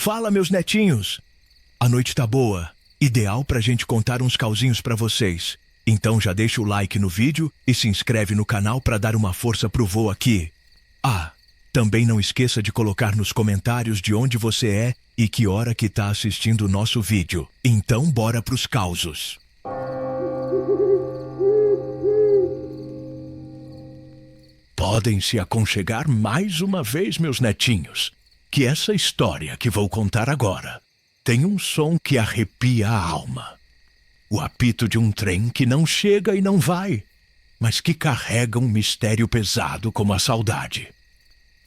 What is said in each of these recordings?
Fala, meus netinhos! A noite tá boa, ideal pra gente contar uns causinhos pra vocês. Então já deixa o like no vídeo e se inscreve no canal pra dar uma força pro vô aqui. Ah, também não esqueça de colocar nos comentários de onde você é e que hora que tá assistindo o nosso vídeo. Então bora pros causos. Podem se aconchegar mais uma vez, meus netinhos, que essa história que vou contar agora tem um som que arrepia a alma. O apito de um trem que não chega e não vai, mas que carrega um mistério pesado como a saudade.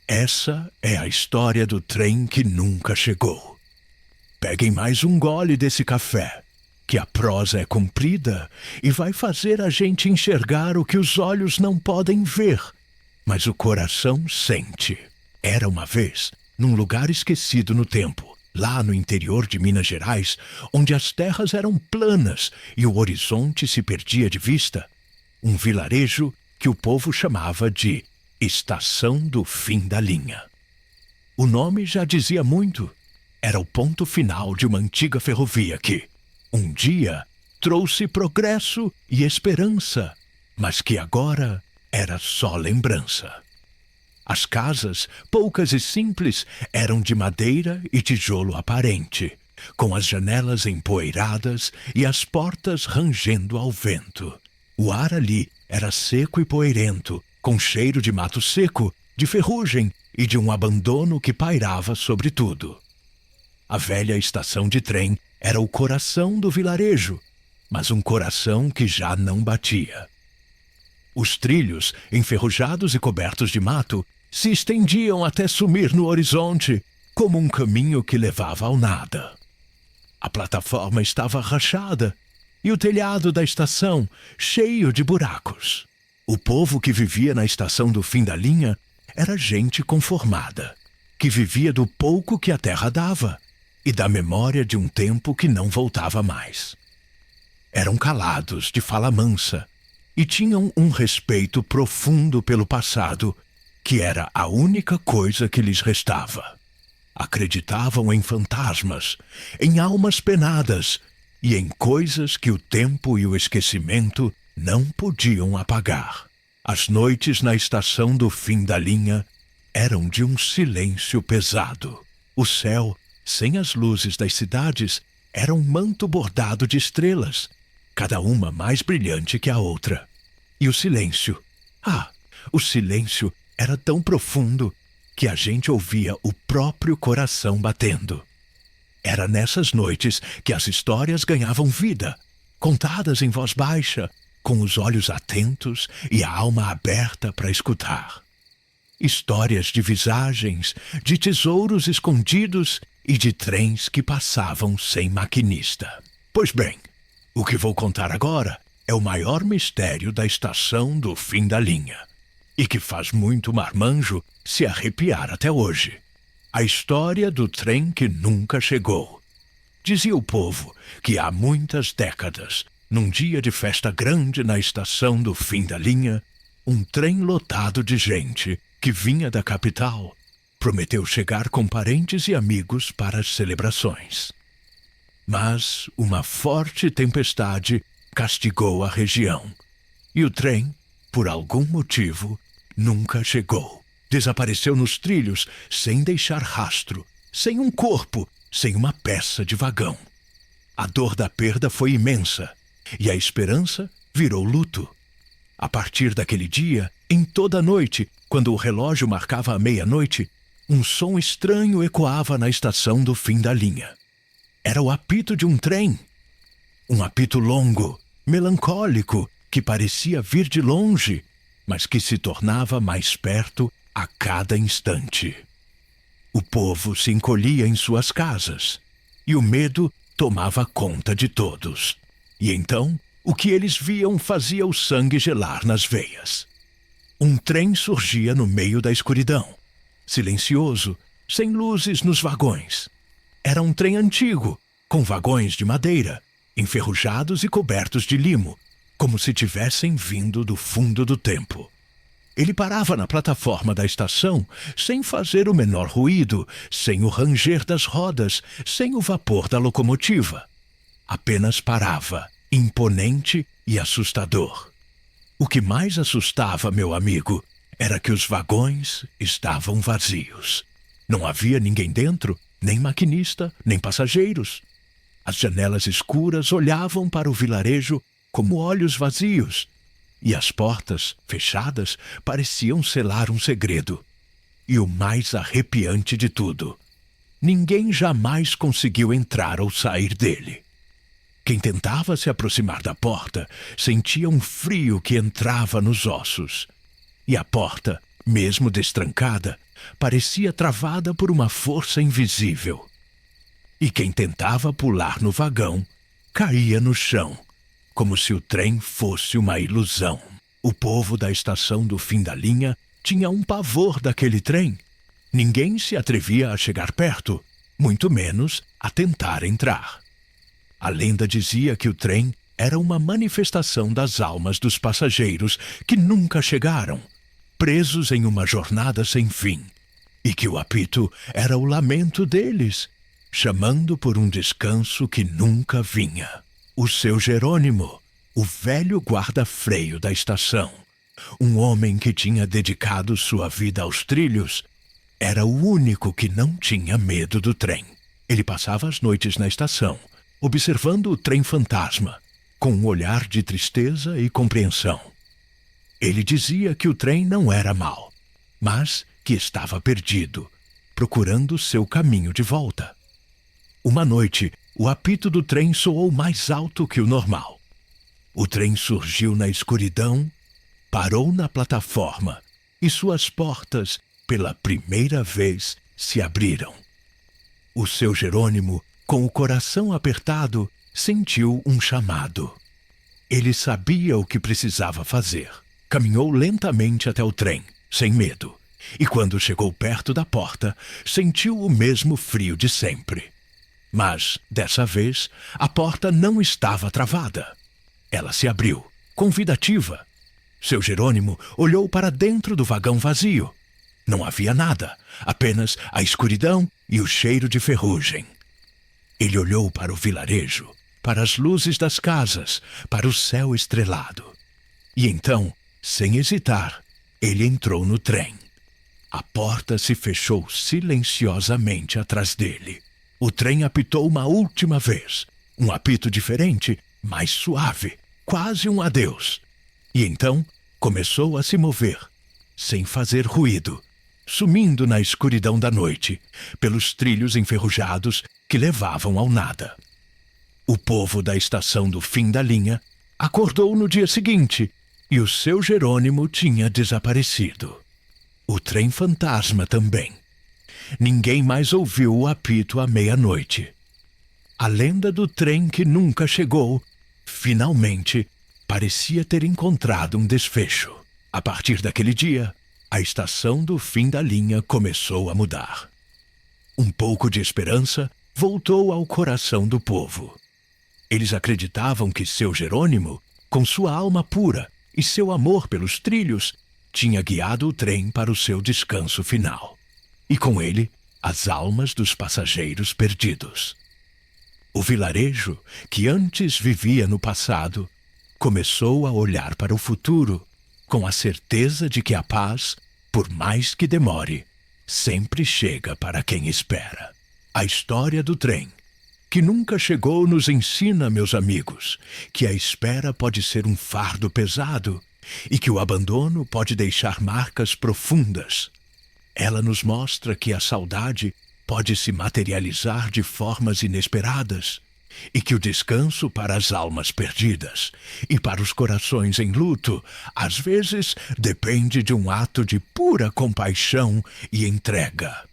Essa é a história do trem que nunca chegou. Peguem mais um gole desse café, que a prosa é comprida e vai fazer a gente enxergar o que os olhos não podem ver, mas o coração sente. Era uma vez, num lugar esquecido no tempo, lá no interior de Minas Gerais, onde as terras eram planas e o horizonte se perdia de vista, um vilarejo que o povo chamava de Estação do Fim da Linha. O nome já dizia muito. Era o ponto final de uma antiga ferrovia que, um dia, trouxe progresso e esperança, mas que agora era só lembrança. As casas, poucas e simples, eram de madeira e tijolo aparente, com as janelas empoeiradas e as portas rangendo ao vento. O ar ali era seco e poeirento, com cheiro de mato seco, de ferrugem e de um abandono que pairava sobre tudo. A velha estação de trem era o coração do vilarejo, mas um coração que já não batia. Os trilhos, enferrujados e cobertos de mato, se estendiam até sumir no horizonte, como um caminho que levava ao nada. A plataforma estava rachada e o telhado da estação cheio de buracos. O povo que vivia na estação do fim da linha era gente conformada, que vivia do pouco que a terra dava e da memória de um tempo que não voltava mais. Eram calados, de fala mansa, e tinham um respeito profundo pelo passado, que era a única coisa que lhes restava. Acreditavam em fantasmas, em almas penadas e em coisas que o tempo e o esquecimento não podiam apagar. As noites na estação do fim da linha eram de um silêncio pesado. O céu, sem as luzes das cidades, era um manto bordado de estrelas, cada uma mais brilhante que a outra. E o silêncio, o silêncio era tão profundo que a gente ouvia o próprio coração batendo. Era nessas noites que as histórias ganhavam vida, contadas em voz baixa, com os olhos atentos e a alma aberta para escutar. Histórias de visagens, de tesouros escondidos e de trens que passavam sem maquinista. Pois bem, o que vou contar agora é o maior mistério da estação do fim da linha, e que faz muito marmanjo se arrepiar até hoje. A história do trem que nunca chegou. Dizia o povo que há muitas décadas, num dia de festa grande na estação do fim da linha, um trem lotado de gente que vinha da capital prometeu chegar com parentes e amigos para as celebrações. Mas uma forte tempestade castigou a região e o trem, por algum motivo, nunca chegou. Desapareceu nos trilhos sem deixar rastro, sem um corpo, sem uma peça de vagão. A dor da perda foi imensa e a esperança virou luto. A partir daquele dia, em toda a noite, quando o relógio marcava a meia-noite, um som estranho ecoava na estação do fim da linha. Era o apito de um trem. Um apito longo, melancólico, que parecia vir de longe, mas que se tornava mais perto a cada instante. O povo se encolhia em suas casas, e o medo tomava conta de todos. E então, o que eles viam fazia o sangue gelar nas veias. Um trem surgia no meio da escuridão, silencioso, sem luzes nos vagões. Era um trem antigo, com vagões de madeira, enferrujados e cobertos de limo, como se tivessem vindo do fundo do tempo. Ele parava na plataforma da estação sem fazer o menor ruído, sem o ranger das rodas, sem o vapor da locomotiva. Apenas parava, imponente e assustador. O que mais assustava, meu amigo, era que os vagões estavam vazios. Não havia ninguém dentro, nem maquinista, nem passageiros. As janelas escuras olhavam para o vilarejo como olhos vazios, e as portas, fechadas, pareciam selar um segredo. E o mais arrepiante de tudo, ninguém jamais conseguiu entrar ou sair dele. Quem tentava se aproximar da porta sentia um frio que entrava nos ossos. E a porta, mesmo destrancada, parecia travada por uma força invisível. E quem tentava pular no vagão caía no chão, como se o trem fosse uma ilusão. O povo da estação do fim da linha tinha um pavor daquele trem. Ninguém se atrevia a chegar perto, muito menos a tentar entrar. A lenda dizia que o trem era uma manifestação das almas dos passageiros que nunca chegaram, presos em uma jornada sem fim, e que o apito era o lamento deles, chamando por um descanso que nunca vinha. O seu Jerônimo, o velho guarda-freio da estação, um homem que tinha dedicado sua vida aos trilhos, era o único que não tinha medo do trem. Ele passava as noites na estação, observando o trem fantasma, com um olhar de tristeza e compreensão. Ele dizia que o trem não era mau, mas que estava perdido, procurando seu caminho de volta. Uma noite, o apito do trem soou mais alto que o normal. O trem surgiu na escuridão, parou na plataforma e suas portas, pela primeira vez, se abriram. O seu Jerônimo, com o coração apertado, sentiu um chamado. Ele sabia o que precisava fazer. Caminhou lentamente até o trem, sem medo, e quando chegou perto da porta, sentiu o mesmo frio de sempre. Mas, dessa vez, a porta não estava travada. Ela se abriu, convidativa. Seu Jerônimo olhou para dentro do vagão vazio. Não havia nada, apenas a escuridão e o cheiro de ferrugem. Ele olhou para o vilarejo, para as luzes das casas, para o céu estrelado. E então, sem hesitar, ele entrou no trem. A porta se fechou silenciosamente atrás dele. O trem apitou uma última vez, um apito diferente, mais suave, quase um adeus. E então começou a se mover, sem fazer ruído, sumindo na escuridão da noite, pelos trilhos enferrujados que levavam ao nada. O povo da estação do fim da linha acordou no dia seguinte e o seu Jerônimo tinha desaparecido. O trem fantasma também. Ninguém mais ouviu o apito à meia-noite. A lenda do trem que nunca chegou, finalmente, parecia ter encontrado um desfecho. A partir daquele dia, a estação do fim da linha começou a mudar. Um pouco de esperança voltou ao coração do povo. Eles acreditavam que seu Jerônimo, com sua alma pura e seu amor pelos trilhos, tinha guiado o trem para o seu descanso final. E com ele, as almas dos passageiros perdidos. O vilarejo, que antes vivia no passado, começou a olhar para o futuro, com a certeza de que a paz, por mais que demore, sempre chega para quem espera. A história do trem, que nunca chegou, nos ensina, meus amigos, que a espera pode ser um fardo pesado e que o abandono pode deixar marcas profundas. Ela nos mostra que a saudade pode se materializar de formas inesperadas e que o descanso para as almas perdidas e para os corações em luto, às vezes, depende de um ato de pura compaixão e entrega.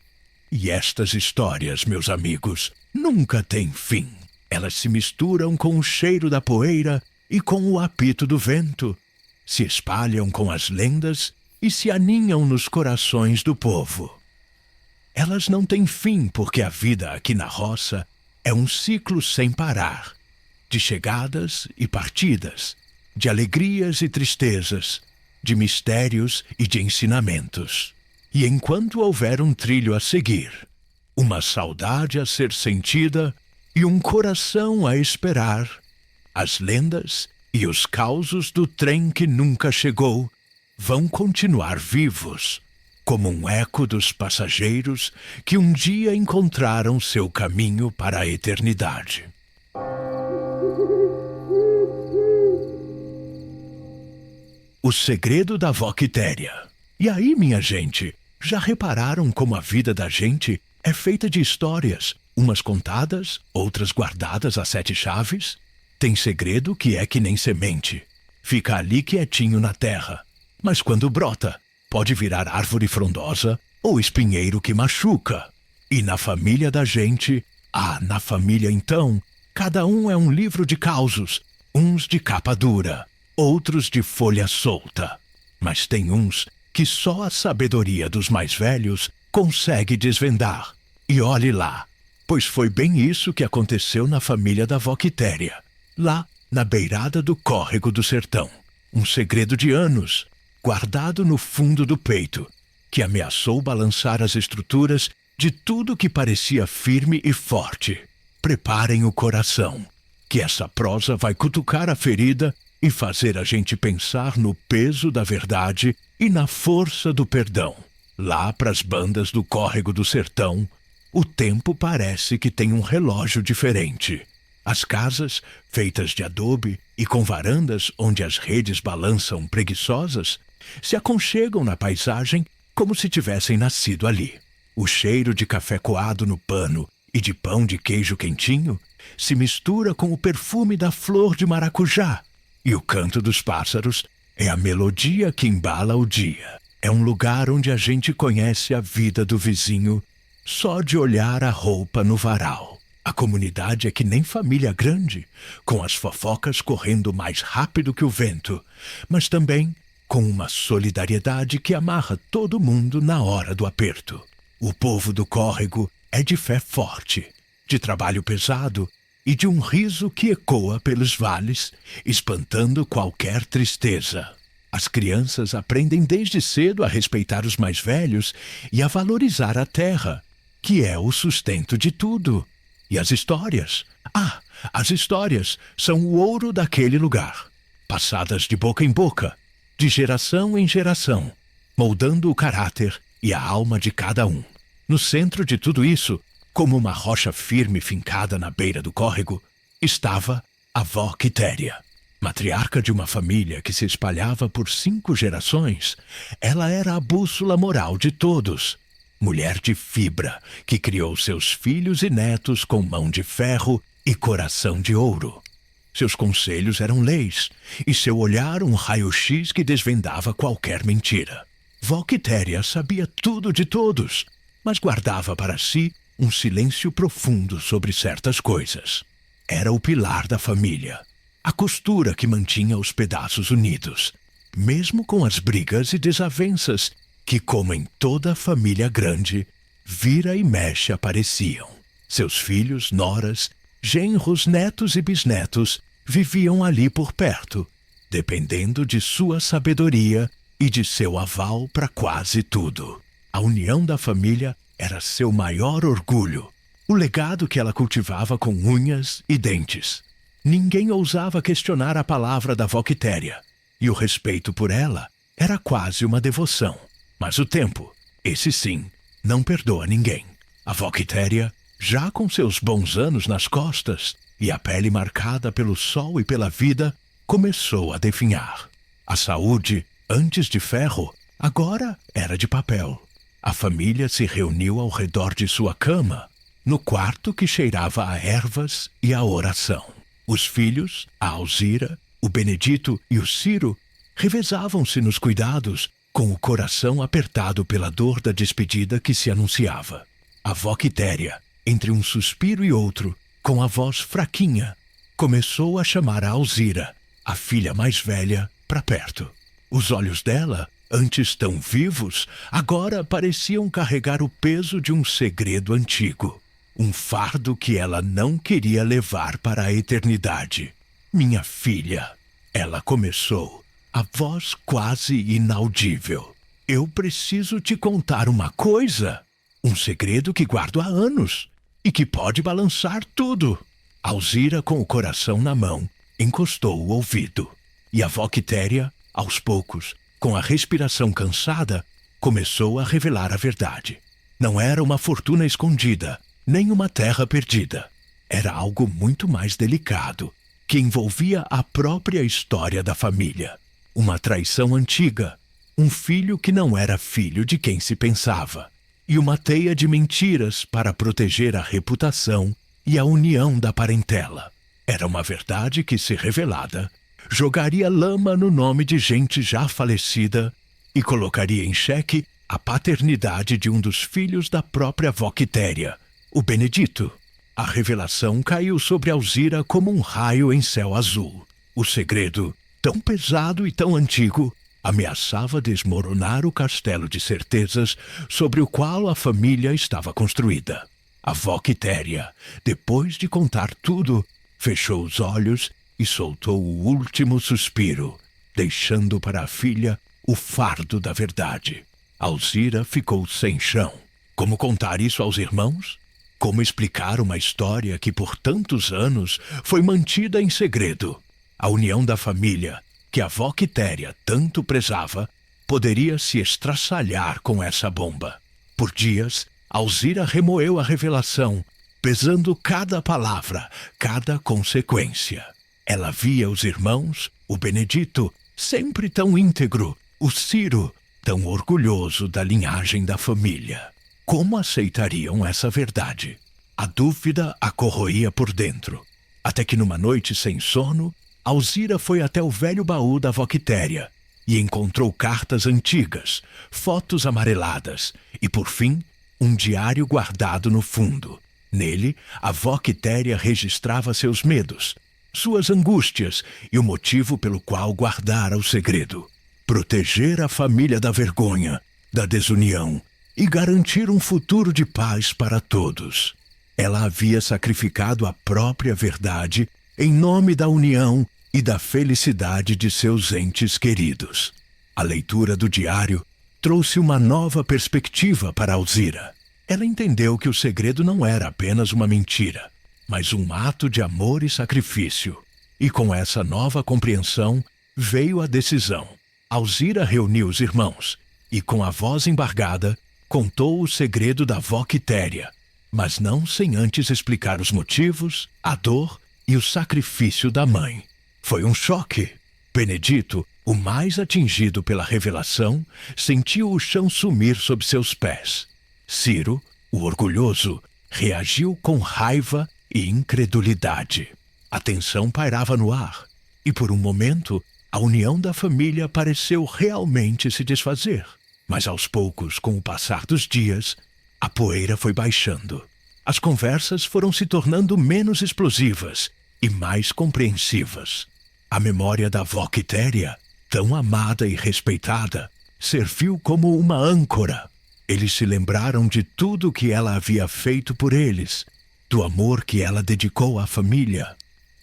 E estas histórias, meus amigos, nunca têm fim. Elas se misturam com o cheiro da poeira e com o apito do vento, se espalham com as lendas e se aninham nos corações do povo. Elas não têm fim porque a vida aqui na roça é um ciclo sem parar, de chegadas e partidas, de alegrias e tristezas, de mistérios e de ensinamentos. E enquanto houver um trilho a seguir, uma saudade a ser sentida e um coração a esperar, as lendas e os causos do trem que nunca chegou vão continuar vivos, como um eco dos passageiros que um dia encontraram seu caminho para a eternidade. O segredo da vó Quitéria. E aí, minha gente, já repararam como a vida da gente é feita de histórias, umas contadas, outras guardadas a 7 chaves? Tem segredo que é que nem semente. Fica ali quietinho na terra, mas quando brota, pode virar árvore frondosa ou espinheiro que machuca. E na família da gente, na família então, cada um é um livro de causos, uns de capa dura, outros de folha solta. Mas tem uns que só a sabedoria dos mais velhos consegue desvendar. E olhe lá, pois foi bem isso que aconteceu na família da vó Quitéria, lá na beirada do córrego do sertão. Um segredo de anos, guardado no fundo do peito, que ameaçou balançar as estruturas de tudo que parecia firme e forte. Preparem o coração, que essa prosa vai cutucar a ferida e fazer a gente pensar no peso da verdade e na força do perdão. Lá pras bandas do córrego do sertão, o tempo parece que tem um relógio diferente. As casas, feitas de adobe e com varandas onde as redes balançam preguiçosas, se aconchegam na paisagem como se tivessem nascido ali. O cheiro de café coado no pano e de pão de queijo quentinho se mistura com o perfume da flor de maracujá, e o canto dos pássaros é a melodia que embala o dia. É um lugar onde a gente conhece a vida do vizinho só de olhar a roupa no varal. A comunidade é que nem família grande, com as fofocas correndo mais rápido que o vento, mas também com uma solidariedade que amarra todo mundo na hora do aperto. O povo do córrego é de fé forte, de trabalho pesado e de um riso que ecoa pelos vales, espantando qualquer tristeza. As crianças aprendem desde cedo a respeitar os mais velhos e a valorizar a terra, que é o sustento de tudo. E as histórias? As histórias são o ouro daquele lugar, passadas de boca em boca, de geração em geração, moldando o caráter e a alma de cada um. No centro de tudo isso, como uma rocha firme fincada na beira do córrego, estava a vó Quitéria. Matriarca de uma família que se espalhava por 5 gerações, ela era a bússola moral de todos. Mulher de fibra, que criou seus filhos e netos com mão de ferro e coração de ouro. Seus conselhos eram leis, e seu olhar um raio-x que desvendava qualquer mentira. Vó Quitéria sabia tudo de todos, mas guardava para si um silêncio profundo sobre certas coisas. Era o pilar da família, a costura que mantinha os pedaços unidos, mesmo com as brigas e desavenças que, como em toda família grande, vira e mexe apareciam. Seus filhos, noras, genros, netos e bisnetos viviam ali por perto, dependendo de sua sabedoria e de seu aval para quase tudo. A união da família era seu maior orgulho, o legado que ela cultivava com unhas e dentes. Ninguém ousava questionar a palavra da vó Quitéria, e o respeito por ela era quase uma devoção. Mas o tempo, esse sim, não perdoa ninguém. A vó Quitéria, já com seus bons anos nas costas e a pele marcada pelo sol e pela vida, começou a definhar. A saúde, antes de ferro, agora era de papel. A família se reuniu ao redor de sua cama, no quarto que cheirava a ervas e a oração. Os filhos, a Alzira, o Benedito e o Ciro, revezavam-se nos cuidados, com o coração apertado pela dor da despedida que se anunciava. A vó Quitéria, entre um suspiro e outro, com a voz fraquinha, começou a chamar a Alzira, a filha mais velha, para perto. Os olhos dela, antes tão vivos, agora pareciam carregar o peso de um segredo antigo. Um fardo que ela não queria levar para a eternidade. Minha filha, ela começou, a voz quase inaudível. Eu preciso te contar uma coisa. Um segredo que guardo há anos e que pode balançar tudo. Alzira, com o coração na mão, encostou o ouvido. E a avó Quitéria, aos poucos, com a respiração cansada, começou a revelar a verdade. Não era uma fortuna escondida, nem uma terra perdida. Era algo muito mais delicado, que envolvia a própria história da família. Uma traição antiga, um filho que não era filho de quem se pensava, e uma teia de mentiras para proteger a reputação e a união da parentela. Era uma verdade que, se revelada, jogaria lama no nome de gente já falecida e colocaria em xeque a paternidade de um dos filhos da própria avó Quitéria, o Benedito. A revelação caiu sobre Alzira como um raio em céu azul. O segredo, tão pesado e tão antigo, ameaçava desmoronar o castelo de certezas sobre o qual a família estava construída. A avó Quitéria, depois de contar tudo, fechou os olhos e soltou o último suspiro, deixando para a filha o fardo da verdade. Alzira ficou sem chão. Como contar isso aos irmãos? Como explicar uma história que por tantos anos foi mantida em segredo? A união da família, que a avó Quitéria tanto prezava, poderia se estraçalhar com essa bomba. Por dias, Alzira remoeu a revelação, pesando cada palavra, cada consequência. Ela via os irmãos, o Benedito, sempre tão íntegro, o Ciro, tão orgulhoso da linhagem da família. Como aceitariam essa verdade? A dúvida a corroía por dentro, até que numa noite sem sono, Alzira foi até o velho baú da avó Quitéria e encontrou cartas antigas, fotos amareladas e, por fim, um diário guardado no fundo. Nele, a avó Quitéria registrava seus medos, suas angústias e o motivo pelo qual guardara o segredo. Proteger a família da vergonha, da desunião e garantir um futuro de paz para todos. Ela havia sacrificado a própria verdade em nome da união e da felicidade de seus entes queridos. A leitura do diário trouxe uma nova perspectiva para Alzira. Ela entendeu que o segredo não era apenas uma mentira, mas um ato de amor e sacrifício. E com essa nova compreensão veio a decisão. Alzira reuniu os irmãos e, com a voz embargada, contou o segredo da avó Quitéria, mas não sem antes explicar os motivos, a dor e o sacrifício da mãe. Foi um choque. Benedito, o mais atingido pela revelação, sentiu o chão sumir sob seus pés. Ciro, o orgulhoso, reagiu com raiva e incredulidade. A tensão pairava no ar, e por um momento a união da família pareceu realmente se desfazer. Mas aos poucos, com o passar dos dias, a poeira foi baixando. As conversas foram se tornando menos explosivas e mais compreensivas. A memória da avó Quitéria, tão amada e respeitada, serviu como uma âncora. Eles se lembraram de tudo que ela havia feito por eles, do amor que ela dedicou à família.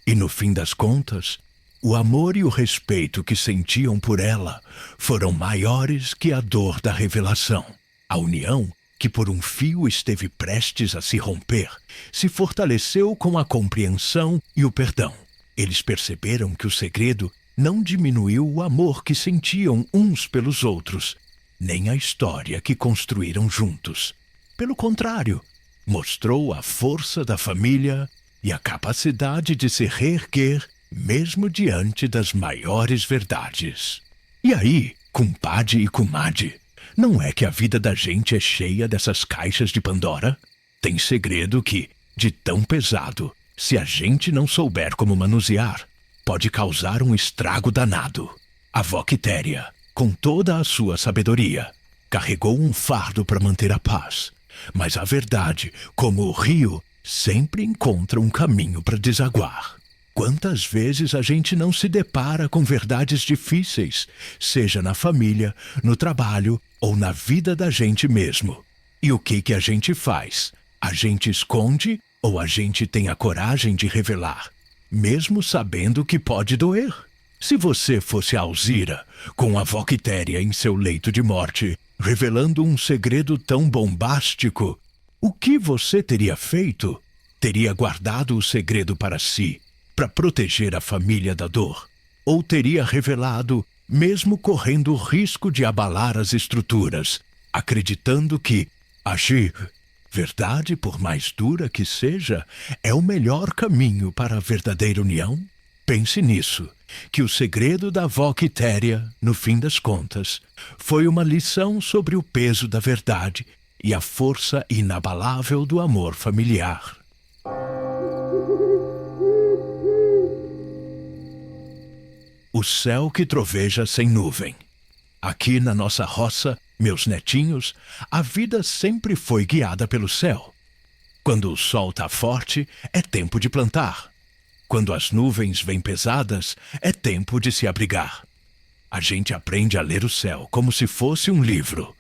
E no fim das contas, o amor e o respeito que sentiam por ela foram maiores que a dor da revelação. A união, que por um fio esteve prestes a se romper, se fortaleceu com a compreensão e o perdão. Eles perceberam que o segredo não diminuiu o amor que sentiam uns pelos outros, nem a história que construíram juntos. Pelo contrário, mostrou a força da família e a capacidade de se reerguer mesmo diante das maiores verdades. E aí, compadre e comadre, não é que a vida da gente é cheia dessas caixas de Pandora? Tem segredo que, de tão pesado, se a gente não souber como manusear, pode causar um estrago danado. A avó Quitéria, com toda a sua sabedoria, carregou um fardo para manter a paz. Mas a verdade, como o rio, sempre encontra um caminho para desaguar. Quantas vezes a gente não se depara com verdades difíceis, seja na família, no trabalho ou na vida da gente mesmo? E o que a gente faz? A gente esconde ou a gente tem a coragem de revelar, mesmo sabendo que pode doer? Se você fosse a Alzira, com a avó Quitéria em seu leito de morte, revelando um segredo tão bombástico, o que você teria feito? Teria guardado o segredo para si, para proteger a família da dor? Ou teria revelado, mesmo correndo o risco de abalar as estruturas, acreditando que agir, verdade por mais dura que seja, é o melhor caminho para a verdadeira união? Pense nisso, que o segredo da avó Quitéria, no fim das contas, foi uma lição sobre o peso da verdade e a força inabalável do amor familiar. O céu que troveja sem nuvem. Aqui na nossa roça, meus netinhos, a vida sempre foi guiada pelo céu. Quando o sol está forte, é tempo de plantar. Quando as nuvens vêm pesadas, é tempo de se abrigar. A gente aprende a ler o céu como se fosse um livro.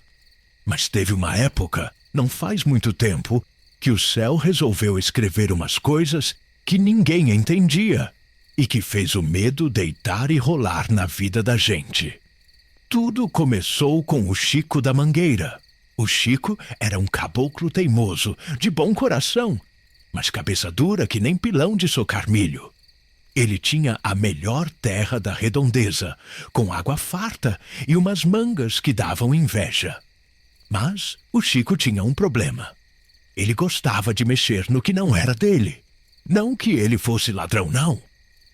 Mas teve uma época, não faz muito tempo, que o céu resolveu escrever umas coisas que ninguém entendia e que fez o medo deitar e rolar na vida da gente. Tudo começou com o Chico da Mangueira. O Chico era um caboclo teimoso, de bom coração, mas cabeça dura que nem pilão de socar milho. Ele tinha a melhor terra da redondeza, com água farta e umas mangas que davam inveja. Mas o Chico tinha um problema. Ele gostava de mexer no que não era dele. Não que ele fosse ladrão, não,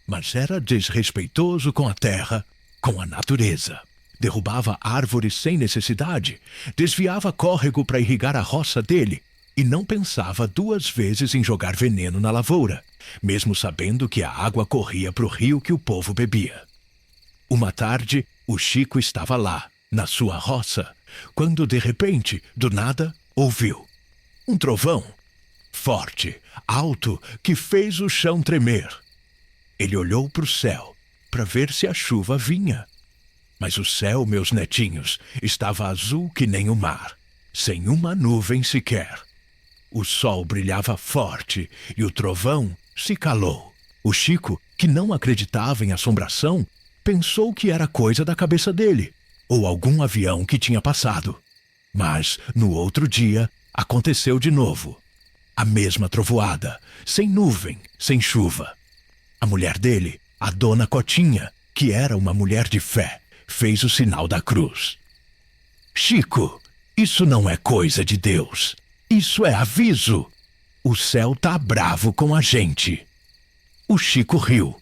mas era desrespeitoso com a terra, com a natureza. Derrubava árvores sem necessidade, desviava córrego para irrigar a roça dele e não pensava duas vezes em jogar veneno na lavoura, mesmo sabendo que a água corria para o rio que o povo bebia. Uma tarde, o Chico estava lá, na sua roça, quando de repente, do nada, ouviu um trovão forte, alto, que fez o chão tremer. Ele olhou para o céu para ver se a chuva vinha. Mas o céu, meus netinhos, estava azul que nem o mar, sem uma nuvem sequer. O sol brilhava forte e o trovão se calou. O Chico, que não acreditava em assombração, pensou que era coisa da cabeça dele, ou algum avião que tinha passado. Mas, no outro dia, aconteceu de novo. A mesma trovoada, sem nuvem, sem chuva. A mulher dele, a dona Cotinha, que era uma mulher de fé, fez o sinal da cruz. Chico, isso não é coisa de Deus. Isso é aviso. O céu tá bravo com a gente. O Chico riu.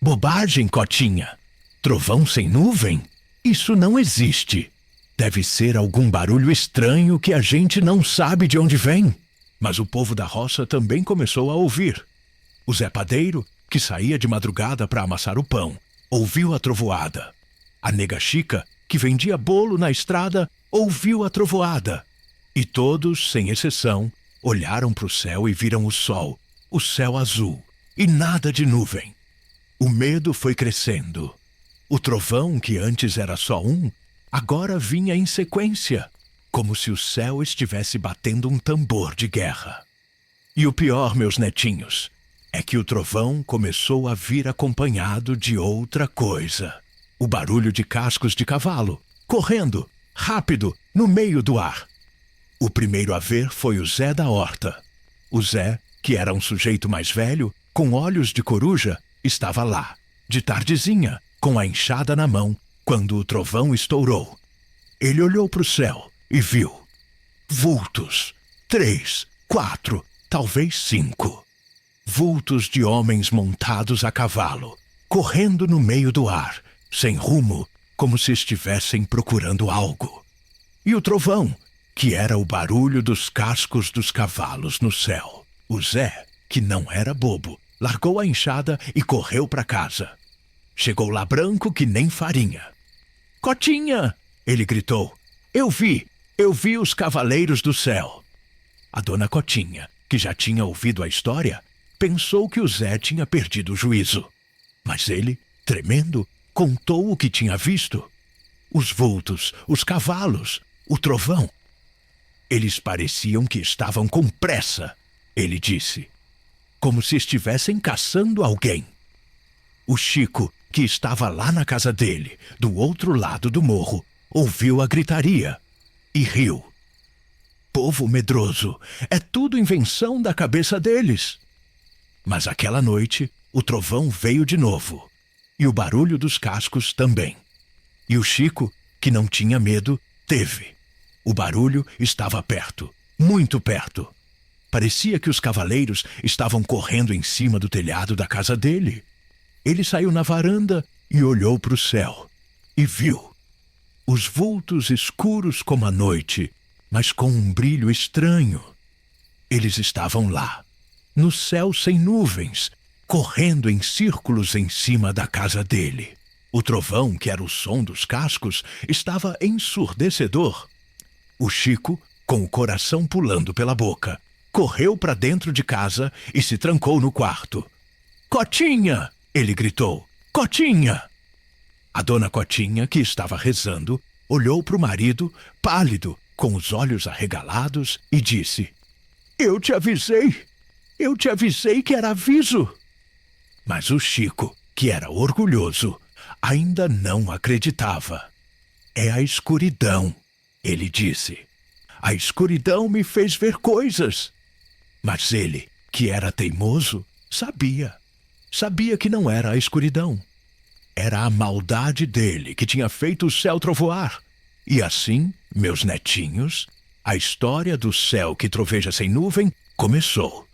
Bobagem, Cotinha. Trovão sem nuvem? Isso não existe. Deve ser algum barulho estranho que a gente não sabe de onde vem. Mas o povo da roça também começou a ouvir. O Zé Padeiro, que saía de madrugada para amassar o pão, ouviu a trovoada. A nega Chica, que vendia bolo na estrada, ouviu a trovoada. E todos, sem exceção, olharam para o céu e viram o céu azul, e nada de nuvem. O medo foi crescendo. O trovão, que antes era só um, agora vinha em sequência, como se o céu estivesse batendo um tambor de guerra. E o pior, meus netinhos, é que o trovão começou a vir acompanhado de outra coisa. O barulho de cascos de cavalo, correndo, rápido, no meio do ar. O primeiro a ver foi o Zé da Horta. O Zé, que era um sujeito mais velho, com olhos de coruja, estava lá, de tardezinha, com a enxada na mão, quando o trovão estourou. Ele olhou para o céu e viu vultos, 3, 4, talvez 5. Vultos de homens montados a cavalo, correndo no meio do ar, sem rumo, como se estivessem procurando algo. E o trovão, que era o barulho dos cascos dos cavalos no céu. O Zé, que não era bobo, largou a enxada e correu para casa. Chegou lá branco que nem farinha. Cotinha! Ele gritou. Eu vi os cavaleiros do céu. A dona Cotinha, que já tinha ouvido a história, pensou que o Zé tinha perdido o juízo. Mas ele, tremendo, contou o que tinha visto. Os vultos, os cavalos, o trovão. Eles pareciam que estavam com pressa, ele disse, como se estivessem caçando alguém. O Chico, que estava lá na casa dele, do outro lado do morro, ouviu a gritaria e riu. Povo medroso, é tudo invenção da cabeça deles. Mas aquela noite, o trovão veio de novo, e o barulho dos cascos também. E o Chico, que não tinha medo, teve. O barulho estava perto, muito perto. Parecia que os cavaleiros estavam correndo em cima do telhado da casa dele. Ele saiu na varanda e olhou para o céu. E viu os vultos escuros como a noite, mas com um brilho estranho. Eles estavam lá, no céu sem nuvens, correndo em círculos em cima da casa dele. O trovão, que era o som dos cascos, estava ensurdecedor. O Chico, com o coração pulando pela boca, correu para dentro de casa e se trancou no quarto. «Cotinha!» ele gritou. «Cotinha!» A dona Cotinha, que estava rezando, olhou para o marido, pálido, com os olhos arregalados, e disse: «Eu te avisei! Eu te avisei que era aviso!» Mas o Chico, que era orgulhoso, ainda não acreditava. «É a escuridão», ele disse. «A escuridão me fez ver coisas». Mas ele, que era teimoso, sabia. Sabia que não era a escuridão. Era a maldade dele que tinha feito o céu trovoar. E assim, meus netinhos, a história do céu que troveja sem nuvem começou.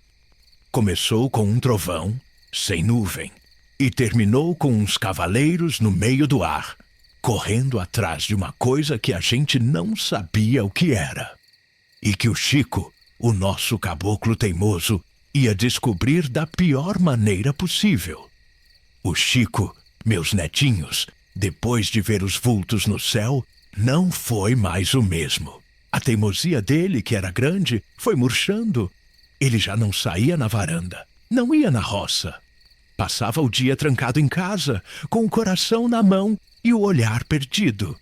Começou com um trovão sem nuvem e terminou com uns cavaleiros no meio do ar, correndo atrás de uma coisa que a gente não sabia o que era. E que o Chico, o nosso caboclo teimoso, ia descobrir da pior maneira possível. O Chico, meus netinhos, depois de ver os vultos no céu, não foi mais o mesmo. A teimosia dele, que era grande, foi murchando. Ele já não saía na varanda, não ia na roça. Passava o dia trancado em casa, com o coração na mão e o olhar perdido.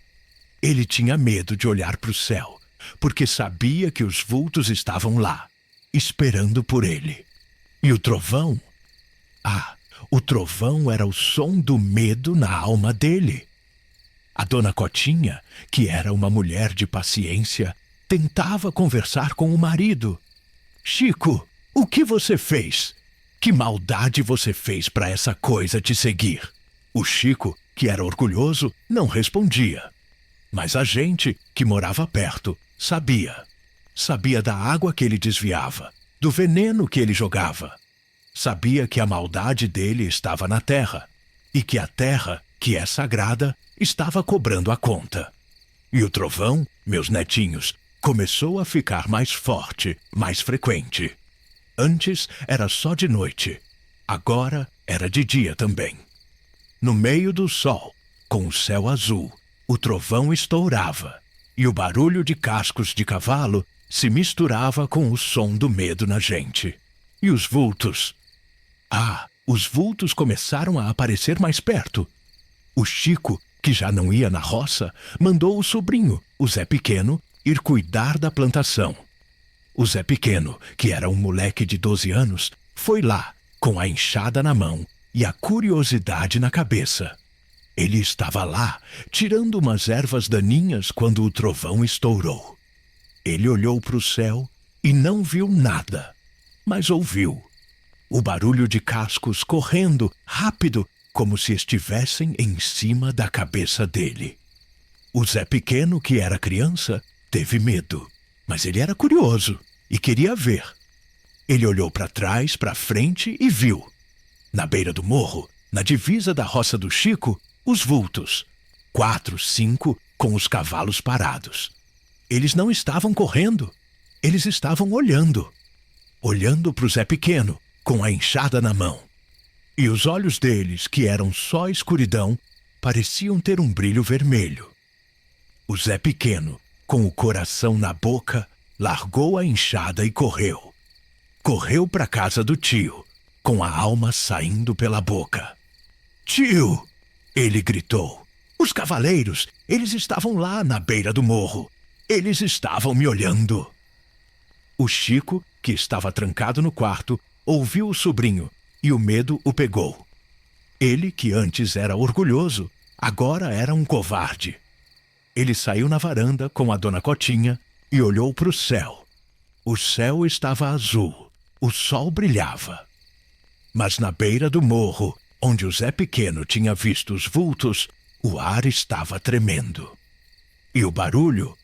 Ele tinha medo de olhar para o céu, porque sabia que os vultos estavam lá, esperando por ele. E o trovão? Ah, o trovão era o som do medo na alma dele. A dona Cotinha, que era uma mulher de paciência, tentava conversar com o marido. «Chico, o que você fez? Que maldade você fez para essa coisa te seguir?» O Chico, que era orgulhoso, não respondia. Mas a gente, que morava perto, sabia. Sabia da água que ele desviava, do veneno que ele jogava. Sabia que a maldade dele estava na terra, e que a terra, que é sagrada, estava cobrando a conta. E o trovão, meus netinhos, começou a ficar mais forte, mais frequente. Antes era só de noite, agora era de dia também. No meio do sol, com o céu azul, o trovão estourava, e o barulho de cascos de cavalo se misturava com o som do medo na gente. E os vultos? Ah, os vultos começaram a aparecer mais perto. O Chico, que já não ia na roça, mandou o sobrinho, o Zé Pequeno, ir cuidar da plantação. O Zé Pequeno, que era um moleque de 12 anos, foi lá, com a enxada na mão e a curiosidade na cabeça. Ele estava lá, tirando umas ervas daninhas quando o trovão estourou. Ele olhou para o céu e não viu nada, mas ouviu o barulho de cascos correndo rápido, como se estivessem em cima da cabeça dele. O Zé Pequeno, que era criança, teve medo, mas ele era curioso e queria ver. Ele olhou para trás, para frente e viu, na beira do morro, na divisa da roça do Chico, os vultos. 4, 5, com os cavalos parados. Eles não estavam correndo, eles estavam olhando. Olhando para o Zé Pequeno, com a enxada na mão. E os olhos deles, que eram só escuridão, pareciam ter um brilho vermelho. O Zé Pequeno, com o coração na boca, largou a enxada e correu. Correu para a casa do tio, com a alma saindo pela boca. «Tio!» ele gritou. «Os cavaleiros, eles estavam lá na beira do morro. Eles estavam me olhando.» O Chico, que estava trancado no quarto, ouviu o sobrinho e o medo o pegou. Ele, que antes era orgulhoso, agora era um covarde. Ele saiu na varanda com a Dona Cotinha e olhou para o céu. O céu estava azul, o sol brilhava. Mas na beira do morro, onde o Zé Pequeno tinha visto os vultos, o ar estava tremendo. E o barulho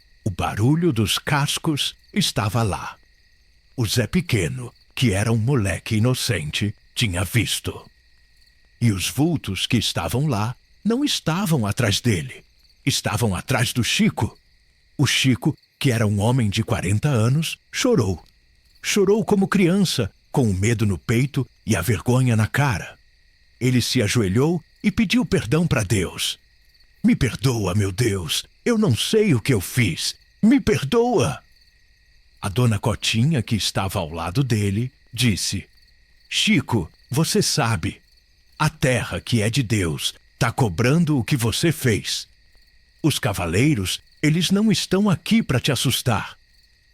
dos cascos, estava lá. O Zé Pequeno, que era um moleque inocente, tinha visto. E os vultos que estavam lá não estavam atrás dele. Estavam atrás do Chico. O Chico, que era um homem de 40 anos, chorou. Chorou como criança, com o medo no peito e a vergonha na cara. Ele se ajoelhou e pediu perdão para Deus. Me perdoa, meu Deus, eu não sei o que eu fiz. Me perdoa! A Dona Cotinha, que estava ao lado dele, disse: Chico, você sabe, a terra que é de Deus está cobrando o que você fez. Os cavaleiros, eles não estão aqui para te assustar.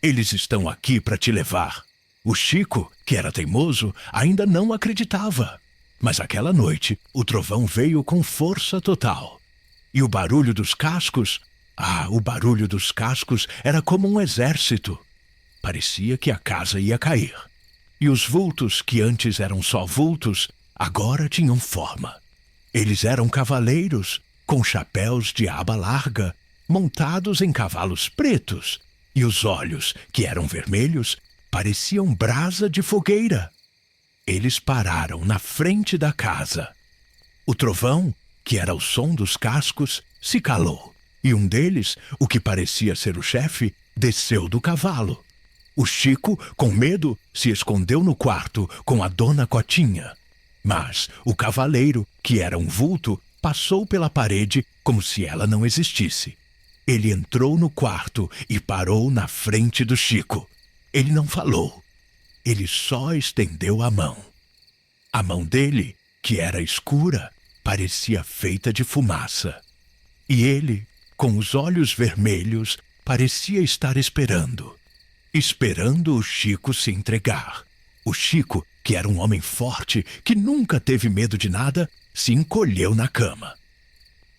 Eles estão aqui para te levar. O Chico, que era teimoso, ainda não acreditava. Mas aquela noite, o trovão veio com força total. E o barulho dos cascos... o barulho dos cascos era como um exército. Parecia que a casa ia cair. E os vultos, que antes eram só vultos, agora tinham forma. Eles eram cavaleiros, com chapéus de aba larga, montados em cavalos pretos, e os olhos, que eram vermelhos, pareciam brasa de fogueira. Eles pararam na frente da casa. O trovão, que era o som dos cascos, se calou, e um deles, o que parecia ser o chefe, desceu do cavalo. O Chico, com medo, se escondeu no quarto com a Dona Cotinha. Mas o cavaleiro, que era um vulto, passou pela parede como se ela não existisse. Ele entrou no quarto e parou na frente do Chico. Ele não falou. Ele só estendeu a mão. A mão dele, que era escura, parecia feita de fumaça. E ele, com os olhos vermelhos, parecia estar esperando o Chico se entregar. O Chico, que era um homem forte, que nunca teve medo de nada, se encolheu na cama.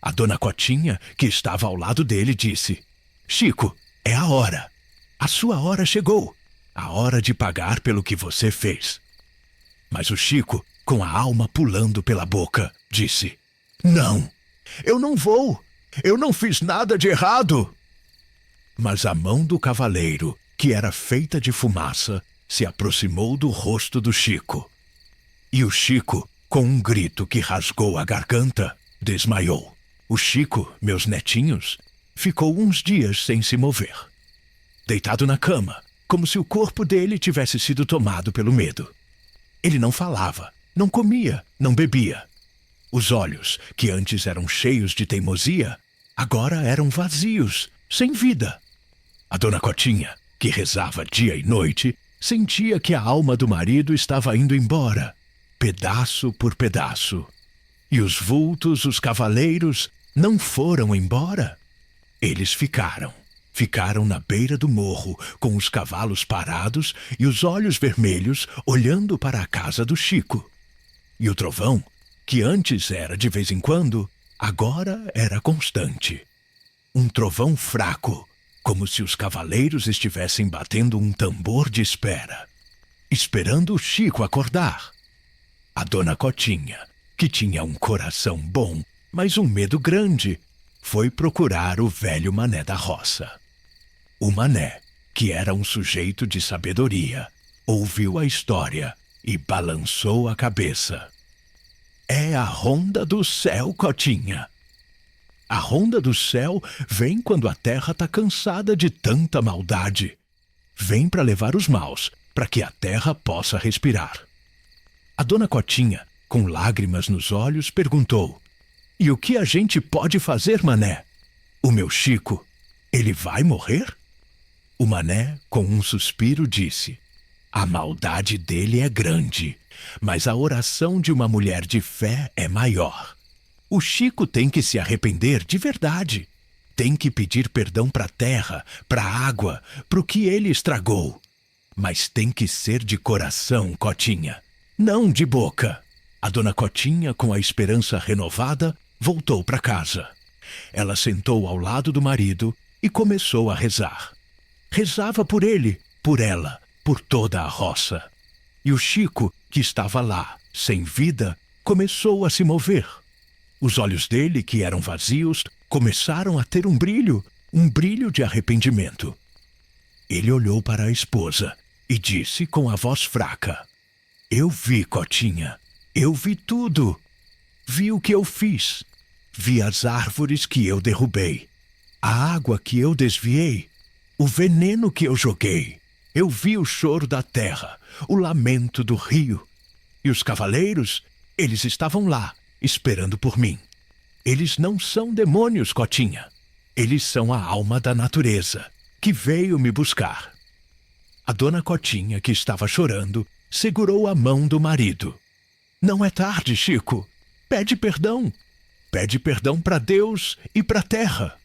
A Dona Cotinha, que estava ao lado dele, disse: Chico, é a hora. A sua hora chegou. A hora de pagar pelo que você fez. Mas o Chico, com a alma pulando pela boca, disse: Não, eu não vou. Eu não fiz nada de errado. Mas a mão do cavaleiro, que era feita de fumaça, se aproximou do rosto do Chico. E o Chico, com um grito que rasgou a garganta, desmaiou. O Chico, meus netinhos, ficou uns dias sem se mover. Deitado na cama, como se o corpo dele tivesse sido tomado pelo medo. Ele não falava, não comia, não bebia. Os olhos, que antes eram cheios de teimosia, agora eram vazios, sem vida. A Dona Cotinha, que rezava dia e noite, sentia que a alma do marido estava indo embora, pedaço por pedaço. E os vultos, os cavaleiros, não foram embora. Eles ficaram na beira do morro, com os cavalos parados e os olhos vermelhos olhando para a casa do Chico. E o trovão, que antes era de vez em quando, agora era constante. Um trovão fraco, como se os cavaleiros estivessem batendo um tambor de espera, esperando o Chico acordar. A Dona Cotinha, que tinha um coração bom, mas um medo grande, foi procurar o velho Mané da roça. O Mané, que era um sujeito de sabedoria, ouviu a história e balançou a cabeça. É a ronda do céu, Cotinha. A ronda do céu vem quando a terra está cansada de tanta maldade. Vem para levar os maus, para que a terra possa respirar. A Dona Cotinha, com lágrimas nos olhos, perguntou: E o que a gente pode fazer, Mané? O meu Chico, ele vai morrer? O Mané, com um suspiro, disse: A maldade dele é grande, mas a oração de uma mulher de fé é maior. O Chico tem que se arrepender de verdade. Tem que pedir perdão para a terra, para a água, para o que ele estragou. Mas tem que ser de coração, Cotinha, não de boca. A dona Cotinha, com a esperança renovada, voltou para casa. Ela sentou ao lado do marido e começou a rezar. Rezava por ele, por ela, por toda a roça. E o Chico, que estava lá, sem vida, começou a se mover. Os olhos dele, que eram vazios, começaram a ter um brilho de arrependimento. Ele olhou para a esposa e disse com a voz fraca: "Eu vi, Cotinha, eu vi tudo. Vi o que eu fiz. Vi as árvores que eu derrubei, a água que eu desviei, o veneno que eu joguei. Eu vi o choro da terra, o lamento do rio. E os cavaleiros, eles estavam lá, esperando por mim. Eles não são demônios, Cotinha. Eles são a alma da natureza, que veio me buscar." A dona Cotinha, que estava chorando, segurou a mão do marido. "Não é tarde, Chico. Pede perdão. Pede perdão para Deus e para a terra.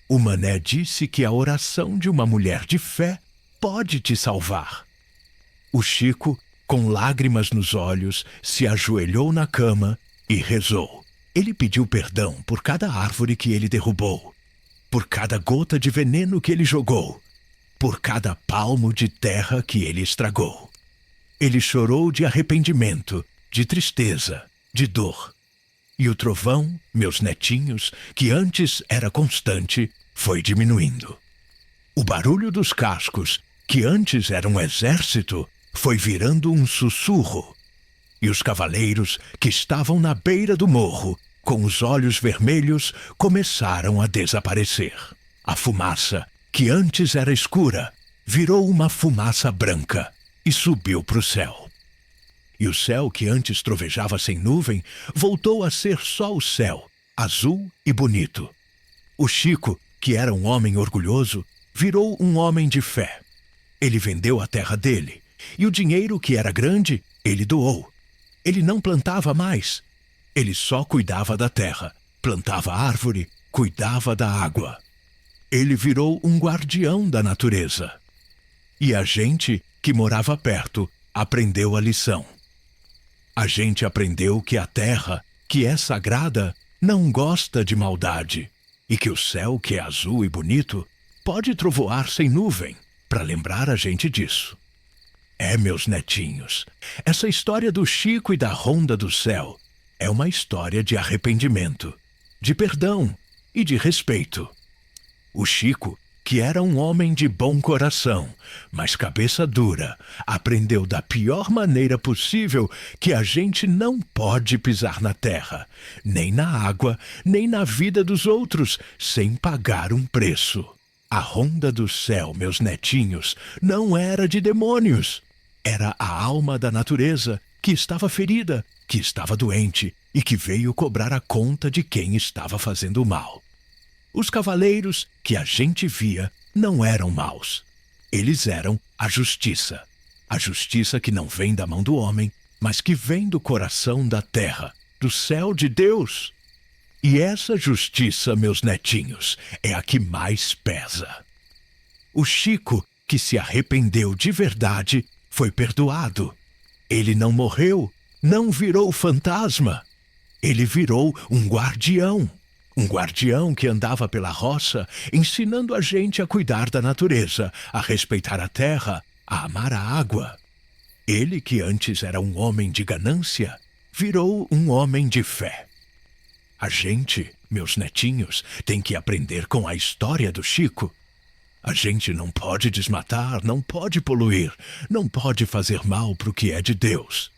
O Mané disse que a oração de uma mulher de fé pode te salvar." O Chico, com lágrimas nos olhos, se ajoelhou na cama e rezou. Ele pediu perdão por cada árvore que ele derrubou, por cada gota de veneno que ele jogou, por cada palmo de terra que ele estragou. Ele chorou de arrependimento, de tristeza, de dor. E o trovão, meus netinhos, que antes era constante, foi diminuindo. O barulho dos cascos, que antes era um exército, foi virando um sussurro. E os cavaleiros, que estavam na beira do morro, com os olhos vermelhos, começaram a desaparecer. A fumaça, que antes era escura, virou uma fumaça branca e subiu para o céu. E o céu, que antes trovejava sem nuvem, voltou a ser só o céu, azul e bonito. O Chico, que era um homem orgulhoso, virou um homem de fé. Ele vendeu a terra dele, e o dinheiro, que era grande, ele doou. Ele não plantava mais. Ele só cuidava da terra, plantava árvore, cuidava da água. Ele virou um guardião da natureza. E a gente, que morava perto, aprendeu a lição. A gente aprendeu que a terra, que é sagrada, não gosta de maldade, e que o céu, que é azul e bonito, pode trovoar sem nuvem, para lembrar a gente disso. Meus netinhos, essa história do Chico e da Ronda do Céu é uma história de arrependimento, de perdão e de respeito. O Chico, que era um homem de bom coração, mas cabeça dura, aprendeu da pior maneira possível que a gente não pode pisar na terra, nem na água, nem na vida dos outros, sem pagar um preço. A Ronda do Céu, meus netinhos, não era de demônios. Era a alma da natureza que estava ferida, que estava doente e que veio cobrar a conta de quem estava fazendo mal. Os cavaleiros que a gente via não eram maus. Eles eram a justiça que não vem da mão do homem, mas que vem do coração da terra, do céu de Deus. E essa justiça, meus netinhos, é a que mais pesa. O Chico, que se arrependeu de verdade, foi perdoado. Ele não morreu, não virou fantasma. Ele virou um guardião. Um guardião que andava pela roça, ensinando a gente a cuidar da natureza, a respeitar a terra, a amar a água. Ele, que antes era um homem de ganância, virou um homem de fé. A gente, meus netinhos, tem que aprender com a história do Chico. A gente não pode desmatar, não pode poluir, não pode fazer mal para o que é de Deus.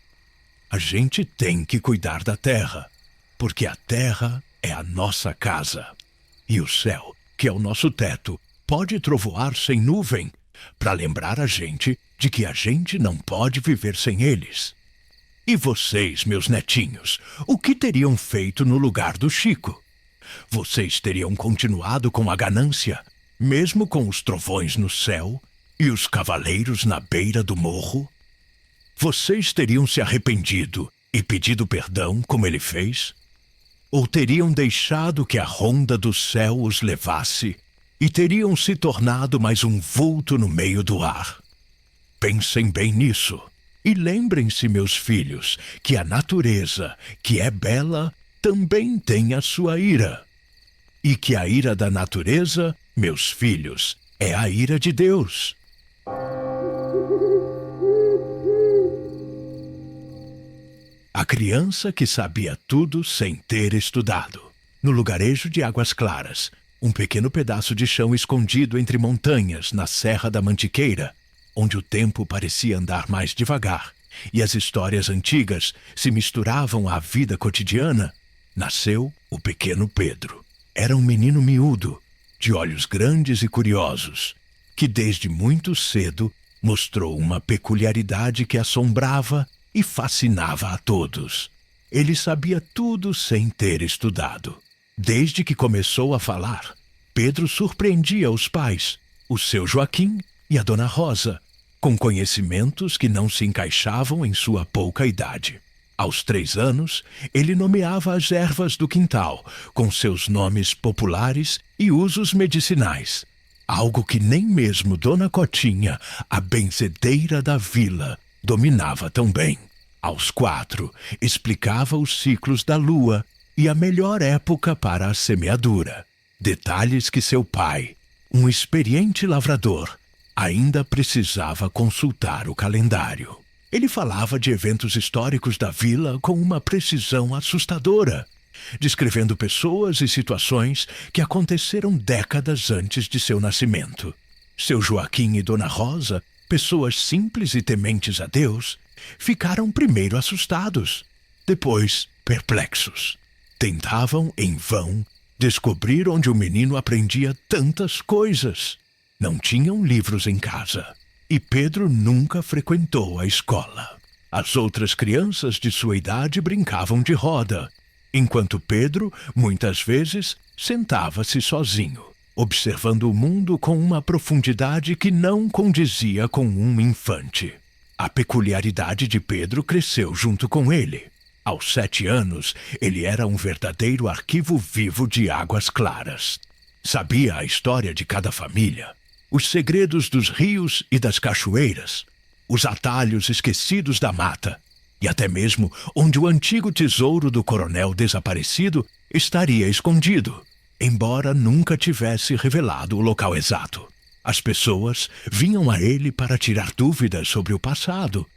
A gente tem que cuidar da terra, porque a terra é a nossa casa. E o céu, que é o nosso teto, pode trovoar sem nuvem, para lembrar a gente de que a gente não pode viver sem eles. E vocês, meus netinhos, o que teriam feito no lugar do Chico? Vocês teriam continuado com a ganância, mesmo com os trovões no céu e os cavaleiros na beira do morro? Vocês teriam se arrependido e pedido perdão como ele fez? Ou teriam deixado que a Ronda do Céu os levasse e teriam se tornado mais um vulto no meio do ar? Pensem bem nisso. E lembrem-se, meus filhos, que a natureza, que é bela, também tem a sua ira. E que a ira da natureza, meus filhos, é a ira de Deus. A criança que sabia tudo sem ter estudado. No lugarejo de Águas Claras, um pequeno pedaço de chão escondido entre montanhas na Serra da Mantiqueira, onde o tempo parecia andar mais devagar e as histórias antigas se misturavam à vida cotidiana, nasceu o pequeno Pedro. Era um menino miúdo, de olhos grandes e curiosos, que desde muito cedo mostrou uma peculiaridade que assombrava e fascinava a todos. Ele sabia tudo sem ter estudado. Desde que começou a falar, Pedro surpreendia os pais, o seu Joaquim e a dona Rosa, com conhecimentos que não se encaixavam em sua pouca idade. Aos 3 anos, ele nomeava as ervas do quintal, com seus nomes populares e usos medicinais, algo que nem mesmo Dona Cotinha, a benzedeira da vila, dominava tão bem. Aos 4, explicava os ciclos da lua e a melhor época para a semeadura. Detalhes que seu pai, um experiente lavrador, ainda precisava consultar o calendário. Ele falava de eventos históricos da vila com uma precisão assustadora, descrevendo pessoas e situações que aconteceram décadas antes de seu nascimento. Seu Joaquim e Dona Rosa, pessoas simples e tementes a Deus, ficaram primeiro assustados, depois perplexos. Tentavam, em vão, descobrir onde o menino aprendia tantas coisas. Não tinham livros em casa, e Pedro nunca frequentou a escola. As outras crianças de sua idade brincavam de roda, enquanto Pedro, muitas vezes, sentava-se sozinho, observando o mundo com uma profundidade que não condizia com um infante. A peculiaridade de Pedro cresceu junto com ele. Aos 7 anos, ele era um verdadeiro arquivo vivo de Águas Claras. Sabia a história de cada família, os segredos dos rios e das cachoeiras, os atalhos esquecidos da mata, e até mesmo onde o antigo tesouro do coronel desaparecido estaria escondido, embora nunca tivesse revelado o local exato. As pessoas vinham a ele para tirar dúvidas sobre o passado,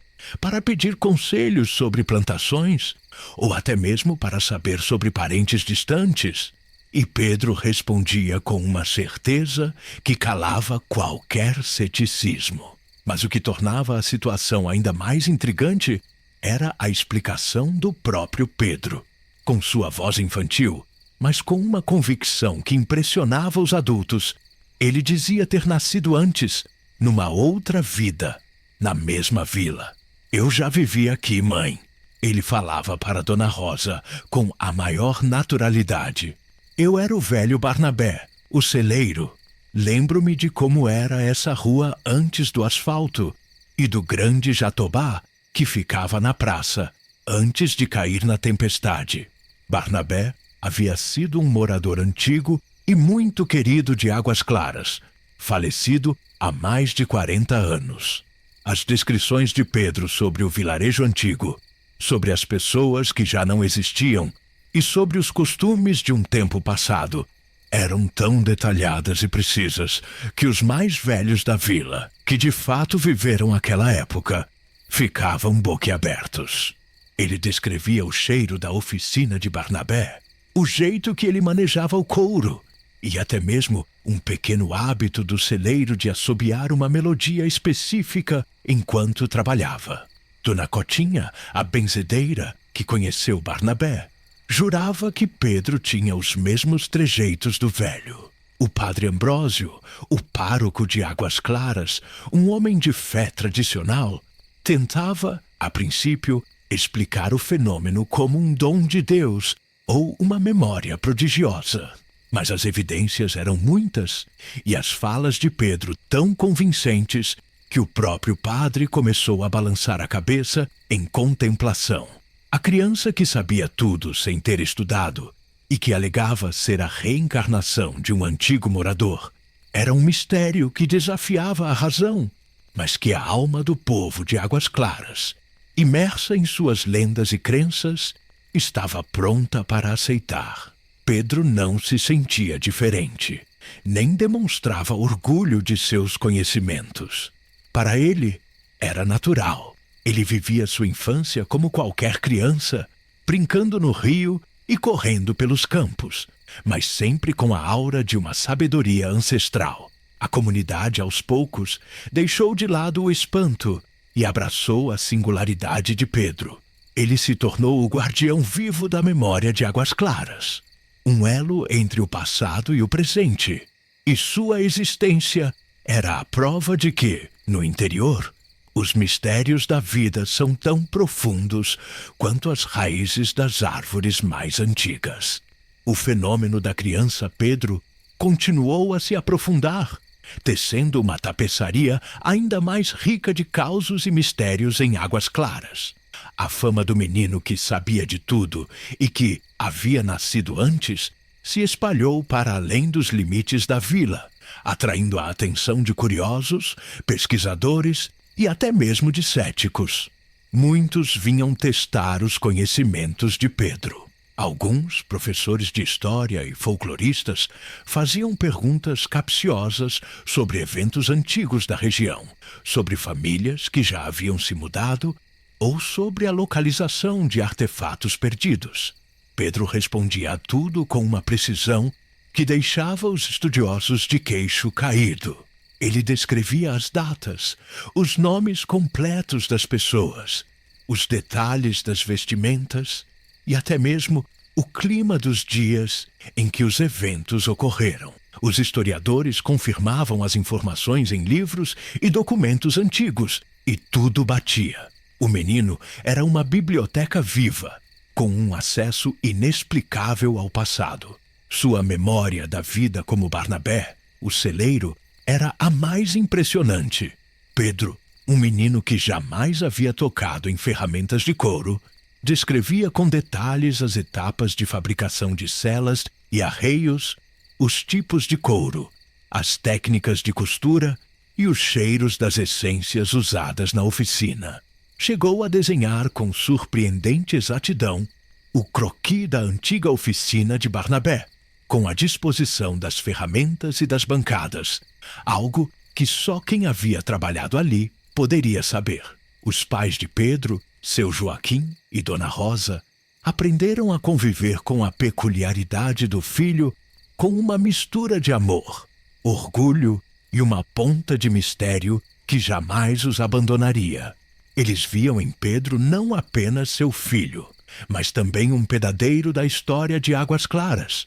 para pedir conselhos sobre plantações, ou até mesmo para saber sobre parentes distantes. E Pedro respondia com uma certeza que calava qualquer ceticismo. Mas o que tornava a situação ainda mais intrigante era a explicação do próprio Pedro. Com sua voz infantil, mas com uma convicção que impressionava os adultos, ele dizia ter nascido antes, numa outra vida, na mesma vila. Eu já vivi aqui, mãe. Ele falava para Dona Rosa com a maior naturalidade. Eu era o velho Barnabé, o celeiro. Lembro-me de como era essa rua antes do asfalto e do grande Jatobá que ficava na praça, antes de cair na tempestade. Barnabé havia sido um morador antigo e muito querido de Águas Claras, falecido há mais de 40 anos. As descrições de Pedro sobre o vilarejo antigo, sobre as pessoas que já não existiam e sobre os costumes de um tempo passado eram tão detalhadas e precisas que os mais velhos da vila, que de fato viveram aquela época, ficavam boquiabertos. Ele descrevia o cheiro da oficina de Barnabé, o jeito que ele manejava o couro e até mesmo um pequeno hábito do celeiro de assobiar uma melodia específica enquanto trabalhava. Dona Cotinha, a benzedeira, que conheceu Barnabé, jurava que Pedro tinha os mesmos trejeitos do velho. O padre Ambrósio, o pároco de Águas Claras, um homem de fé tradicional, tentava, a princípio, explicar o fenômeno como um dom de Deus ou uma memória prodigiosa. Mas as evidências eram muitas e as falas de Pedro tão convincentes que o próprio padre começou a balançar a cabeça em contemplação. A criança que sabia tudo sem ter estudado e que alegava ser a reencarnação de um antigo morador era um mistério que desafiava a razão. mas que a alma do povo de Águas Claras, imersa em suas lendas e crenças, estava pronta para aceitar. Pedro não se sentia diferente, nem demonstrava orgulho de seus conhecimentos. Para ele, era natural. Ele vivia sua infância como qualquer criança, brincando no rio e correndo pelos campos, mas sempre com a aura de uma sabedoria ancestral. A comunidade, aos poucos, deixou de lado o espanto e abraçou a singularidade de Pedro. Ele se tornou o guardião vivo da memória de Águas Claras, um elo entre o passado e o presente, e sua existência era a prova de que, no interior, os mistérios da vida são tão profundos quanto as raízes das árvores mais antigas. O fenômeno da criança Pedro continuou a se aprofundar, tecendo uma tapeçaria ainda mais rica de causos e mistérios em Águas Claras. A fama do menino que sabia de tudo e que havia nascido antes se espalhou para além dos limites da vila, atraindo a atenção de curiosos, pesquisadores e até mesmo de céticos. Muitos vinham testar os conhecimentos de Pedro. Alguns, professores de história e folcloristas, faziam perguntas capciosas sobre eventos antigos da região, sobre famílias que já haviam se mudado ou sobre a localização de artefatos perdidos. Pedro respondia a tudo com uma precisão que deixava os estudiosos de queixo caído. Ele descrevia as datas, os nomes completos das pessoas, os detalhes das vestimentas e até mesmo o clima dos dias em que os eventos ocorreram. Os historiadores confirmavam as informações em livros e documentos antigos, e tudo batia. O menino era uma biblioteca viva, com um acesso inexplicável ao passado. Sua memória da vida como Barnabé, o celeiro, era a mais impressionante. Pedro, um menino que jamais havia tocado em ferramentas de couro, descrevia com detalhes as etapas de fabricação de celas e arreios, os tipos de couro, as técnicas de costura e os cheiros das essências usadas na oficina. Chegou a desenhar com surpreendente exatidão o croquis da antiga oficina de Barnabé, com a disposição das ferramentas e das bancadas, algo que só quem havia trabalhado ali poderia saber. Os pais de Pedro, seu Joaquim e Dona Rosa, aprenderam a conviver com a peculiaridade do filho com uma mistura de amor, orgulho e uma ponta de mistério que jamais os abandonaria. Eles viam em Pedro não apenas seu filho, mas também um pedadeiro da história de Águas Claras,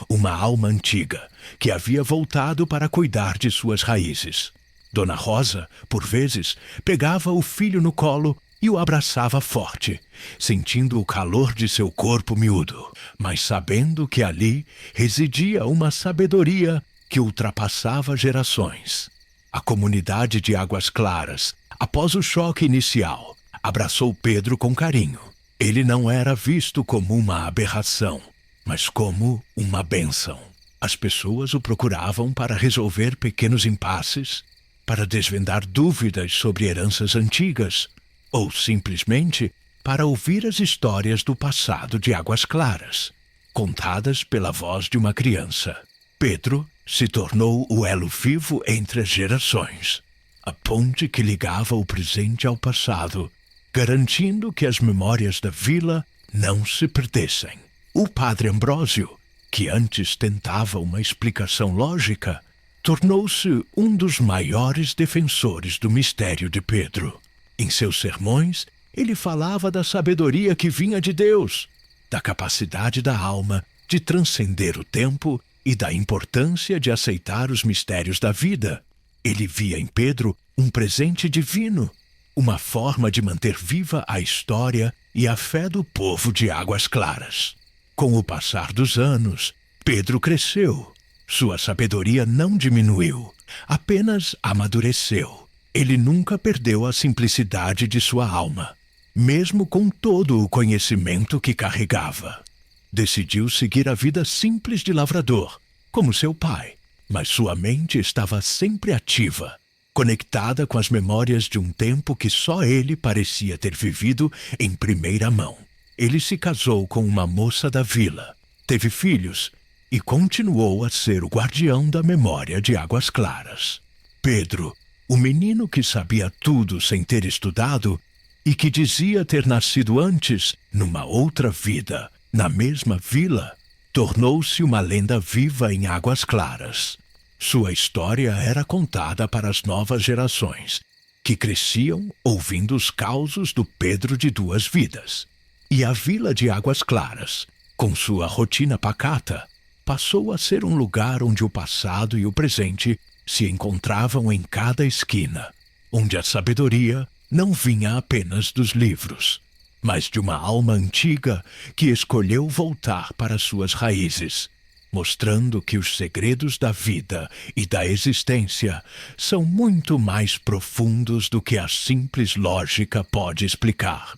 uma alma antiga que havia voltado para cuidar de suas raízes. Dona Rosa, por vezes, pegava o filho no colo e o abraçava forte, sentindo o calor de seu corpo miúdo, mas sabendo que ali residia uma sabedoria que ultrapassava gerações. A comunidade de Águas Claras, após o choque inicial, abraçou Pedro com carinho. Ele não era visto como uma aberração, mas como uma bênção. As pessoas o procuravam para resolver pequenos impasses, para desvendar dúvidas sobre heranças antigas, ou simplesmente para ouvir as histórias do passado de Águas Claras, contadas pela voz de uma criança. Pedro se tornou o elo vivo entre as gerações, a ponte que ligava o presente ao passado, garantindo que as memórias da vila não se perdessem. O padre Ambrósio, que antes tentava uma explicação lógica, tornou-se um dos maiores defensores do mistério de Pedro. Em seus sermões, ele falava da sabedoria que vinha de Deus, da capacidade da alma de transcender o tempo e da importância de aceitar os mistérios da vida. Ele via em Pedro um presente divino, uma forma de manter viva a história e a fé do povo de Águas Claras. Com o passar dos anos, Pedro cresceu. Sua sabedoria não diminuiu, apenas amadureceu. Ele nunca perdeu a simplicidade de sua alma, mesmo com todo o conhecimento que carregava. Decidiu seguir a vida simples de lavrador, como seu pai, mas sua mente estava sempre ativa, conectada com as memórias de um tempo que só ele parecia ter vivido em primeira mão. Ele se casou com uma moça da vila, teve filhos e continuou a ser o guardião da memória de Águas Claras. Pedro, o menino que sabia tudo sem ter estudado e que dizia ter nascido antes, numa outra vida, na mesma vila, tornou-se uma lenda viva em Águas Claras. Sua história era contada para as novas gerações, que cresciam ouvindo os causos do Pedro de Duas Vidas. E a vila de Águas Claras, com sua rotina pacata, passou a ser um lugar onde o passado e o presente se encontravam em cada esquina, onde a sabedoria não vinha apenas dos livros, mas de uma alma antiga que escolheu voltar para suas raízes, mostrando que os segredos da vida e da existência são muito mais profundos do que a simples lógica pode explicar.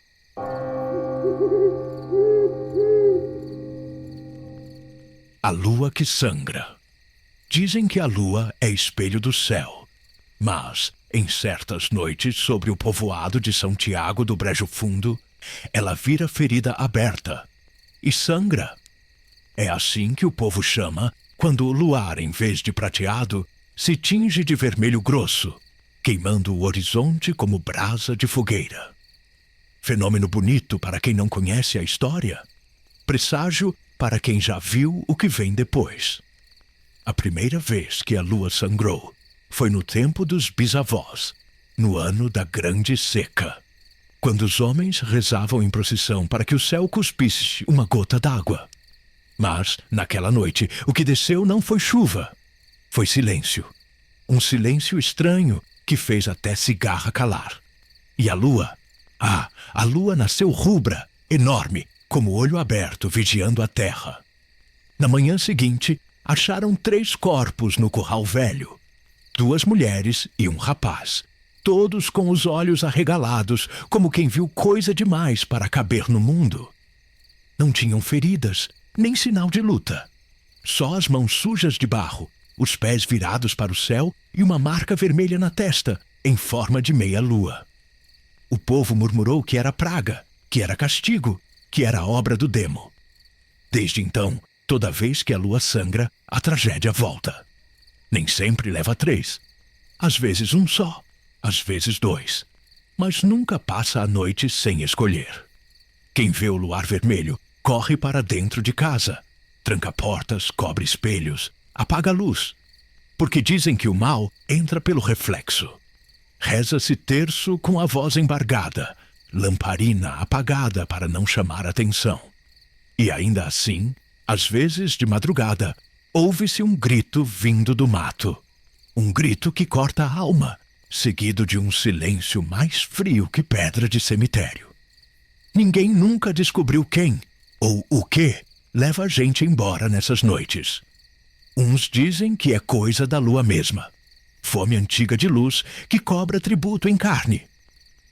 A lua que sangra. Dizem que a lua é espelho do céu, mas, em certas noites sobre o povoado de São Tiago do Brejo Fundo, ela vira ferida aberta e sangra. É assim que o povo chama quando o luar, em vez de prateado, se tinge de vermelho grosso, queimando o horizonte como brasa de fogueira. Fenômeno bonito para quem não conhece a história, presságio para quem já viu o que vem depois. A primeira vez que a lua sangrou foi no tempo dos bisavós, no ano da Grande Seca, quando os homens rezavam em procissão para que o céu cuspisse uma gota d'água. Mas, naquela noite, o que desceu não foi chuva, foi silêncio. Um silêncio estranho que fez até cigarra calar. E a lua? A lua nasceu rubra, enorme, como olho aberto vigiando a terra. Na manhã seguinte, acharam 3 corpos no curral velho. 2 mulheres e um rapaz, todos com os olhos arregalados, como quem viu coisa demais para caber no mundo. Não tinham feridas, nem sinal de luta. Só as mãos sujas de barro, os pés virados para o céu e uma marca vermelha na testa, em forma de meia-lua. O povo murmurou que era praga, que era castigo, que era obra do demo. Desde então, toda vez que a lua sangra, a tragédia volta. Nem sempre leva 3. Às vezes um só, às vezes 2. Mas nunca passa a noite sem escolher. Quem vê o luar vermelho corre para dentro de casa, tranca portas, cobre espelhos, apaga a luz, porque dizem que o mal entra pelo reflexo. Reza-se terço com a voz embargada, lamparina apagada para não chamar atenção. E ainda assim, às vezes de madrugada, ouve-se um grito vindo do mato. Um grito que corta a alma, seguido de um silêncio mais frio que pedra de cemitério. Ninguém nunca descobriu quem ou o que leva a gente embora nessas noites. Uns dizem que é coisa da lua mesma, fome antiga de luz que cobra tributo em carne.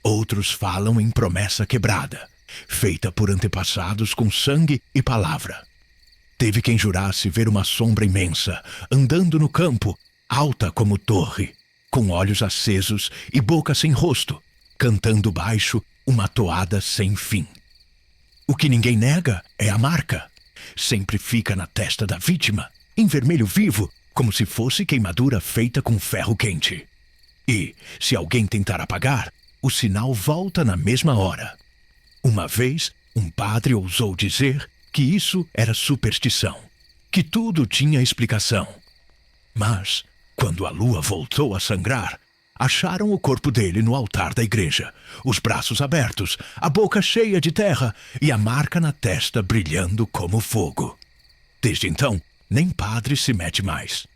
Outros falam em promessa quebrada, feita por antepassados com sangue e palavra. Teve quem jurasse ver uma sombra imensa, andando no campo, alta como torre, com olhos acesos e boca sem rosto, cantando baixo uma toada sem fim. O que ninguém nega é a marca. Sempre fica na testa da vítima, em vermelho vivo, como se fosse queimadura feita com ferro quente. E, se alguém tentar apagar, o sinal volta na mesma hora. Uma vez, um padre ousou dizer que isso era superstição, que tudo tinha explicação. Mas, quando a lua voltou a sangrar, acharam o corpo dele no altar da igreja, os braços abertos, a boca cheia de terra e a marca na testa brilhando como fogo. Desde então, nem padre se mete mais.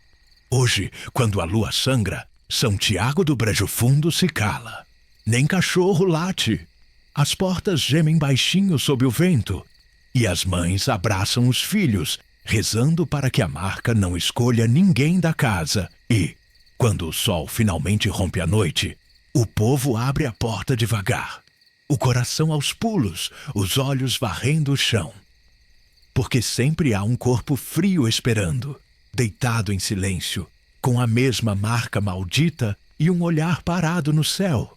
Hoje, quando a lua sangra, São Tiago do Brejo Fundo se cala. Nem cachorro late. As portas gemem baixinho sob o vento, e as mães abraçam os filhos, rezando para que a marca não escolha ninguém da casa. E, quando o sol finalmente rompe a noite, o povo abre a porta devagar, o coração aos pulos, os olhos varrendo o chão. Porque sempre há um corpo frio esperando, deitado em silêncio, com a mesma marca maldita e um olhar parado no céu,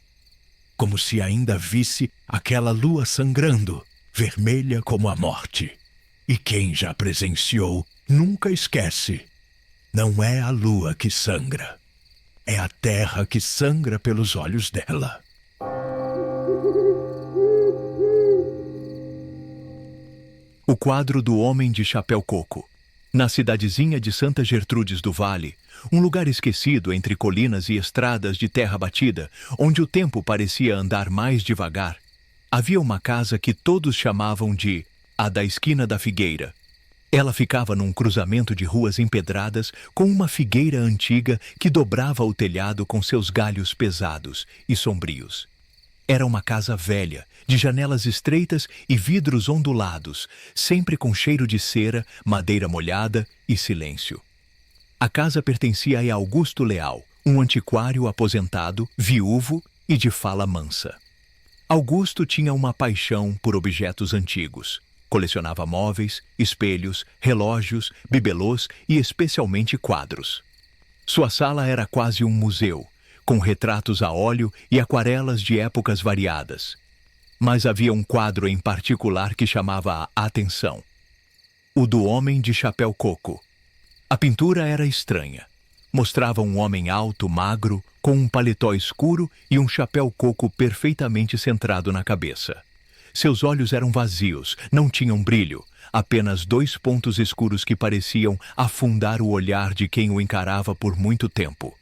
como se ainda visse aquela lua sangrando, vermelha como a morte. E quem já presenciou nunca esquece. Não é a lua que sangra, é a terra que sangra pelos olhos dela. O quadro do Homem de Chapéu Coco. Na cidadezinha de Santa Gertrudes do Vale, um lugar esquecido entre colinas e estradas de terra batida, onde o tempo parecia andar mais devagar, havia uma casa que todos chamavam de a da esquina da figueira. Ela ficava num cruzamento de ruas empedradas com uma figueira antiga que dobrava o telhado com seus galhos pesados e sombrios. Era uma casa velha, de janelas estreitas e vidros ondulados, sempre com cheiro de cera, madeira molhada e silêncio. A casa pertencia a Augusto Leal, um antiquário aposentado, viúvo e de fala mansa. Augusto tinha uma paixão por objetos antigos. Colecionava móveis, espelhos, relógios, bibelôs e especialmente quadros. Sua sala era quase um museu, com retratos a óleo e aquarelas de épocas variadas. Mas havia um quadro em particular que chamava a atenção. O do Homem de Chapéu Coco. A pintura era estranha. Mostrava um homem alto, magro, com um paletó escuro e um chapéu coco perfeitamente centrado na cabeça. Seus olhos eram vazios, não tinham brilho, apenas 2 pontos escuros que pareciam afundar o olhar de quem o encarava por muito tempo.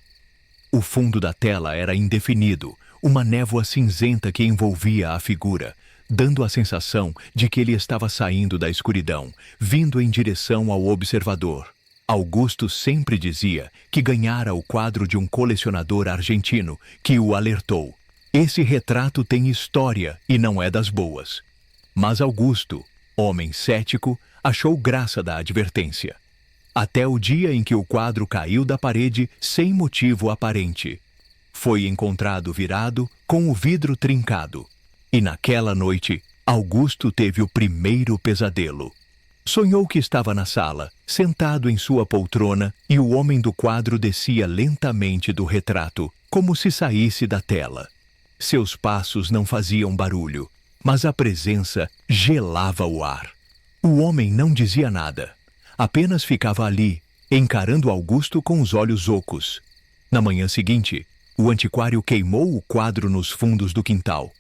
O fundo da tela era indefinido, uma névoa cinzenta que envolvia a figura, dando a sensação de que ele estava saindo da escuridão, vindo em direção ao observador. Augusto sempre dizia que ganhara o quadro de um colecionador argentino, que o alertou. Esse retrato tem história e não é das boas. Mas Augusto, homem cético, achou graça da advertência. Até o dia em que o quadro caiu da parede sem motivo aparente. Foi encontrado virado, com o vidro trincado. E naquela noite, Augusto teve o primeiro pesadelo. Sonhou que estava na sala, sentado em sua poltrona, e o homem do quadro descia lentamente do retrato, como se saísse da tela. Seus passos não faziam barulho, mas a presença gelava o ar. O homem não dizia nada, apenas ficava ali, encarando Augusto com os olhos ocos. Na manhã seguinte, o antiquário queimou o quadro nos fundos do quintal.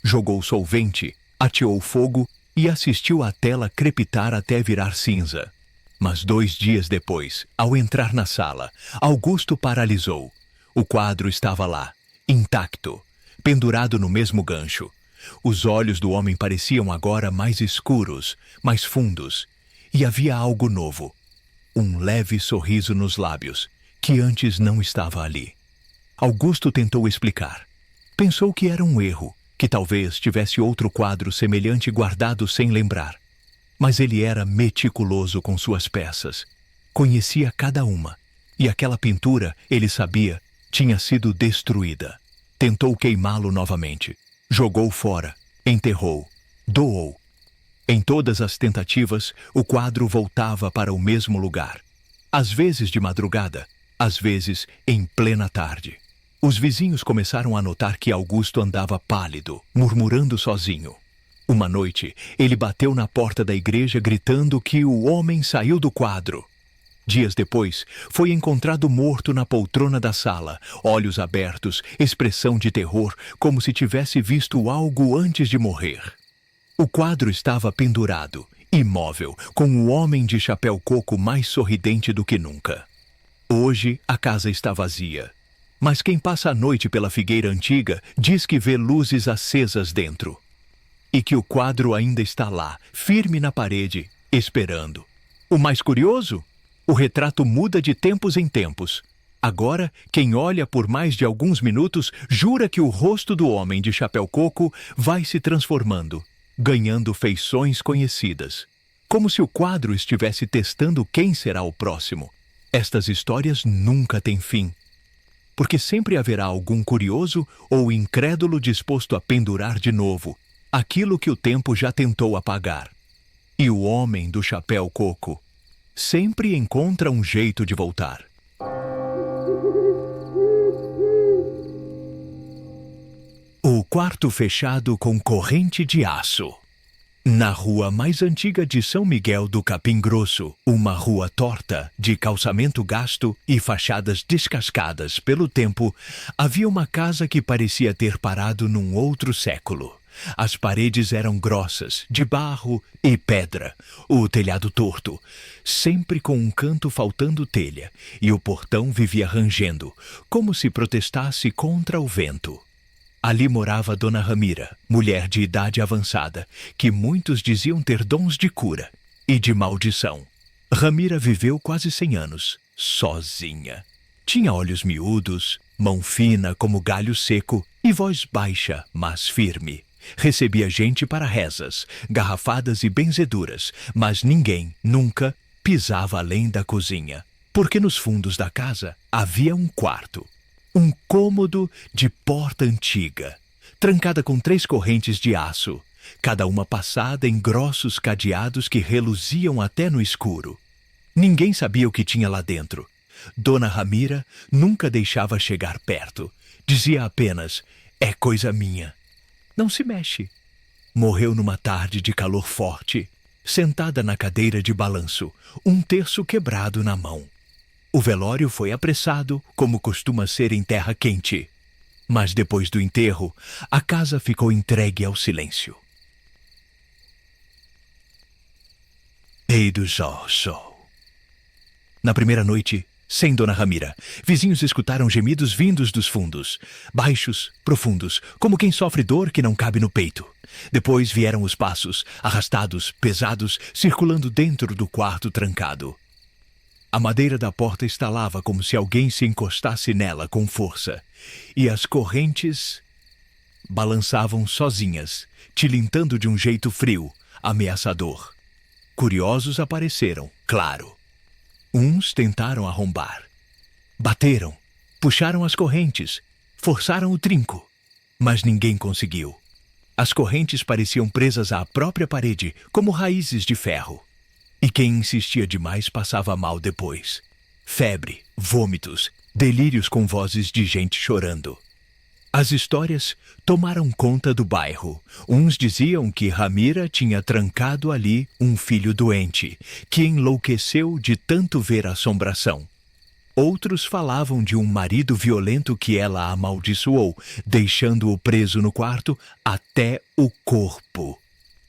Jogou solvente, ateou fogo e assistiu a tela crepitar até virar cinza. Mas 2 dias depois, ao entrar na sala, Augusto paralisou. O quadro estava lá, intacto, pendurado no mesmo gancho. Os olhos do homem pareciam agora mais escuros, mais fundos, e havia algo novo. Um leve sorriso nos lábios, que antes não estava ali. Augusto tentou explicar. Pensou que era um erro, que talvez tivesse outro quadro semelhante guardado sem lembrar. Mas ele era meticuloso com suas peças. Conhecia cada uma, e aquela pintura, ele sabia, tinha sido destruída. Tentou queimá-lo novamente. Jogou fora, enterrou, doou. Em todas as tentativas, o quadro voltava para o mesmo lugar. Às vezes de madrugada, às vezes em plena tarde. Os vizinhos começaram a notar que Augusto andava pálido, murmurando sozinho. Uma noite, ele bateu na porta da igreja gritando que o homem saiu do quadro. Dias depois, foi encontrado morto na poltrona da sala, olhos abertos, expressão de terror, como se tivesse visto algo antes de morrer. O quadro estava pendurado, imóvel, com o homem de chapéu coco mais sorridente do que nunca. Hoje, a casa está vazia. Mas quem passa a noite pela figueira antiga diz que vê luzes acesas dentro. E que o quadro ainda está lá, firme na parede, esperando. O mais curioso? O retrato muda de tempos em tempos. Agora, quem olha por mais de alguns minutos jura que o rosto do homem de chapéu coco vai se transformando, ganhando feições conhecidas. Como se o quadro estivesse testando quem será o próximo. Estas histórias nunca têm fim. Porque sempre haverá algum curioso ou incrédulo disposto a pendurar de novo aquilo que o tempo já tentou apagar. E o homem do chapéu coco sempre encontra um jeito de voltar. quarto fechado com corrente de aço. Na rua mais antiga de São Miguel do Capim Grosso, uma rua torta, de calçamento gasto e fachadas descascadas pelo tempo, havia uma casa que parecia ter parado num outro século. As paredes eram grossas, de barro e pedra, o telhado torto, sempre com um canto faltando telha, e o portão vivia rangendo, como se protestasse contra o vento. Ali morava Dona Ramira, mulher de idade avançada, que muitos diziam ter dons de cura e de maldição. Ramira viveu quase 100 anos, sozinha. Tinha olhos miúdos, mão fina como galho seco e voz baixa, mas firme. Recebia gente para rezas, garrafadas e benzeduras, mas ninguém, nunca, pisava além da cozinha, porque nos fundos da casa havia um quarto. Um cômodo de porta antiga, trancada com 3 correntes de aço, cada uma passada em grossos cadeados que reluziam até no escuro. Ninguém sabia o que tinha lá dentro. Dona Ramira nunca deixava chegar perto. Dizia apenas, é coisa minha. Não se mexe. Morreu numa tarde de calor forte, sentada na cadeira de balanço, um terço quebrado na mão. O velório foi apressado, como costuma ser em terra quente. Mas depois do enterro, a casa ficou entregue ao silêncio. Ei do sol. Na primeira noite, sem Dona Ramira, vizinhos escutaram gemidos vindos dos fundos, baixos, profundos, como quem sofre dor que não cabe no peito. Depois vieram os passos, arrastados, pesados, circulando dentro do quarto trancado. A madeira da porta estalava como se alguém se encostasse nela com força, e as correntes balançavam sozinhas, tilintando de um jeito frio, ameaçador. Curiosos apareceram, claro. Uns tentaram arrombar. Bateram, puxaram as correntes, forçaram o trinco, mas ninguém conseguiu. As correntes pareciam presas à própria parede, como raízes de ferro. E quem insistia demais passava mal depois. Febre, vômitos, delírios com vozes de gente chorando. As histórias tomaram conta do bairro. Uns diziam que Ramira tinha trancado ali um filho doente, que enlouqueceu de tanto ver a assombração. Outros falavam de um marido violento que ela amaldiçoou, deixando-o preso no quarto até o corpo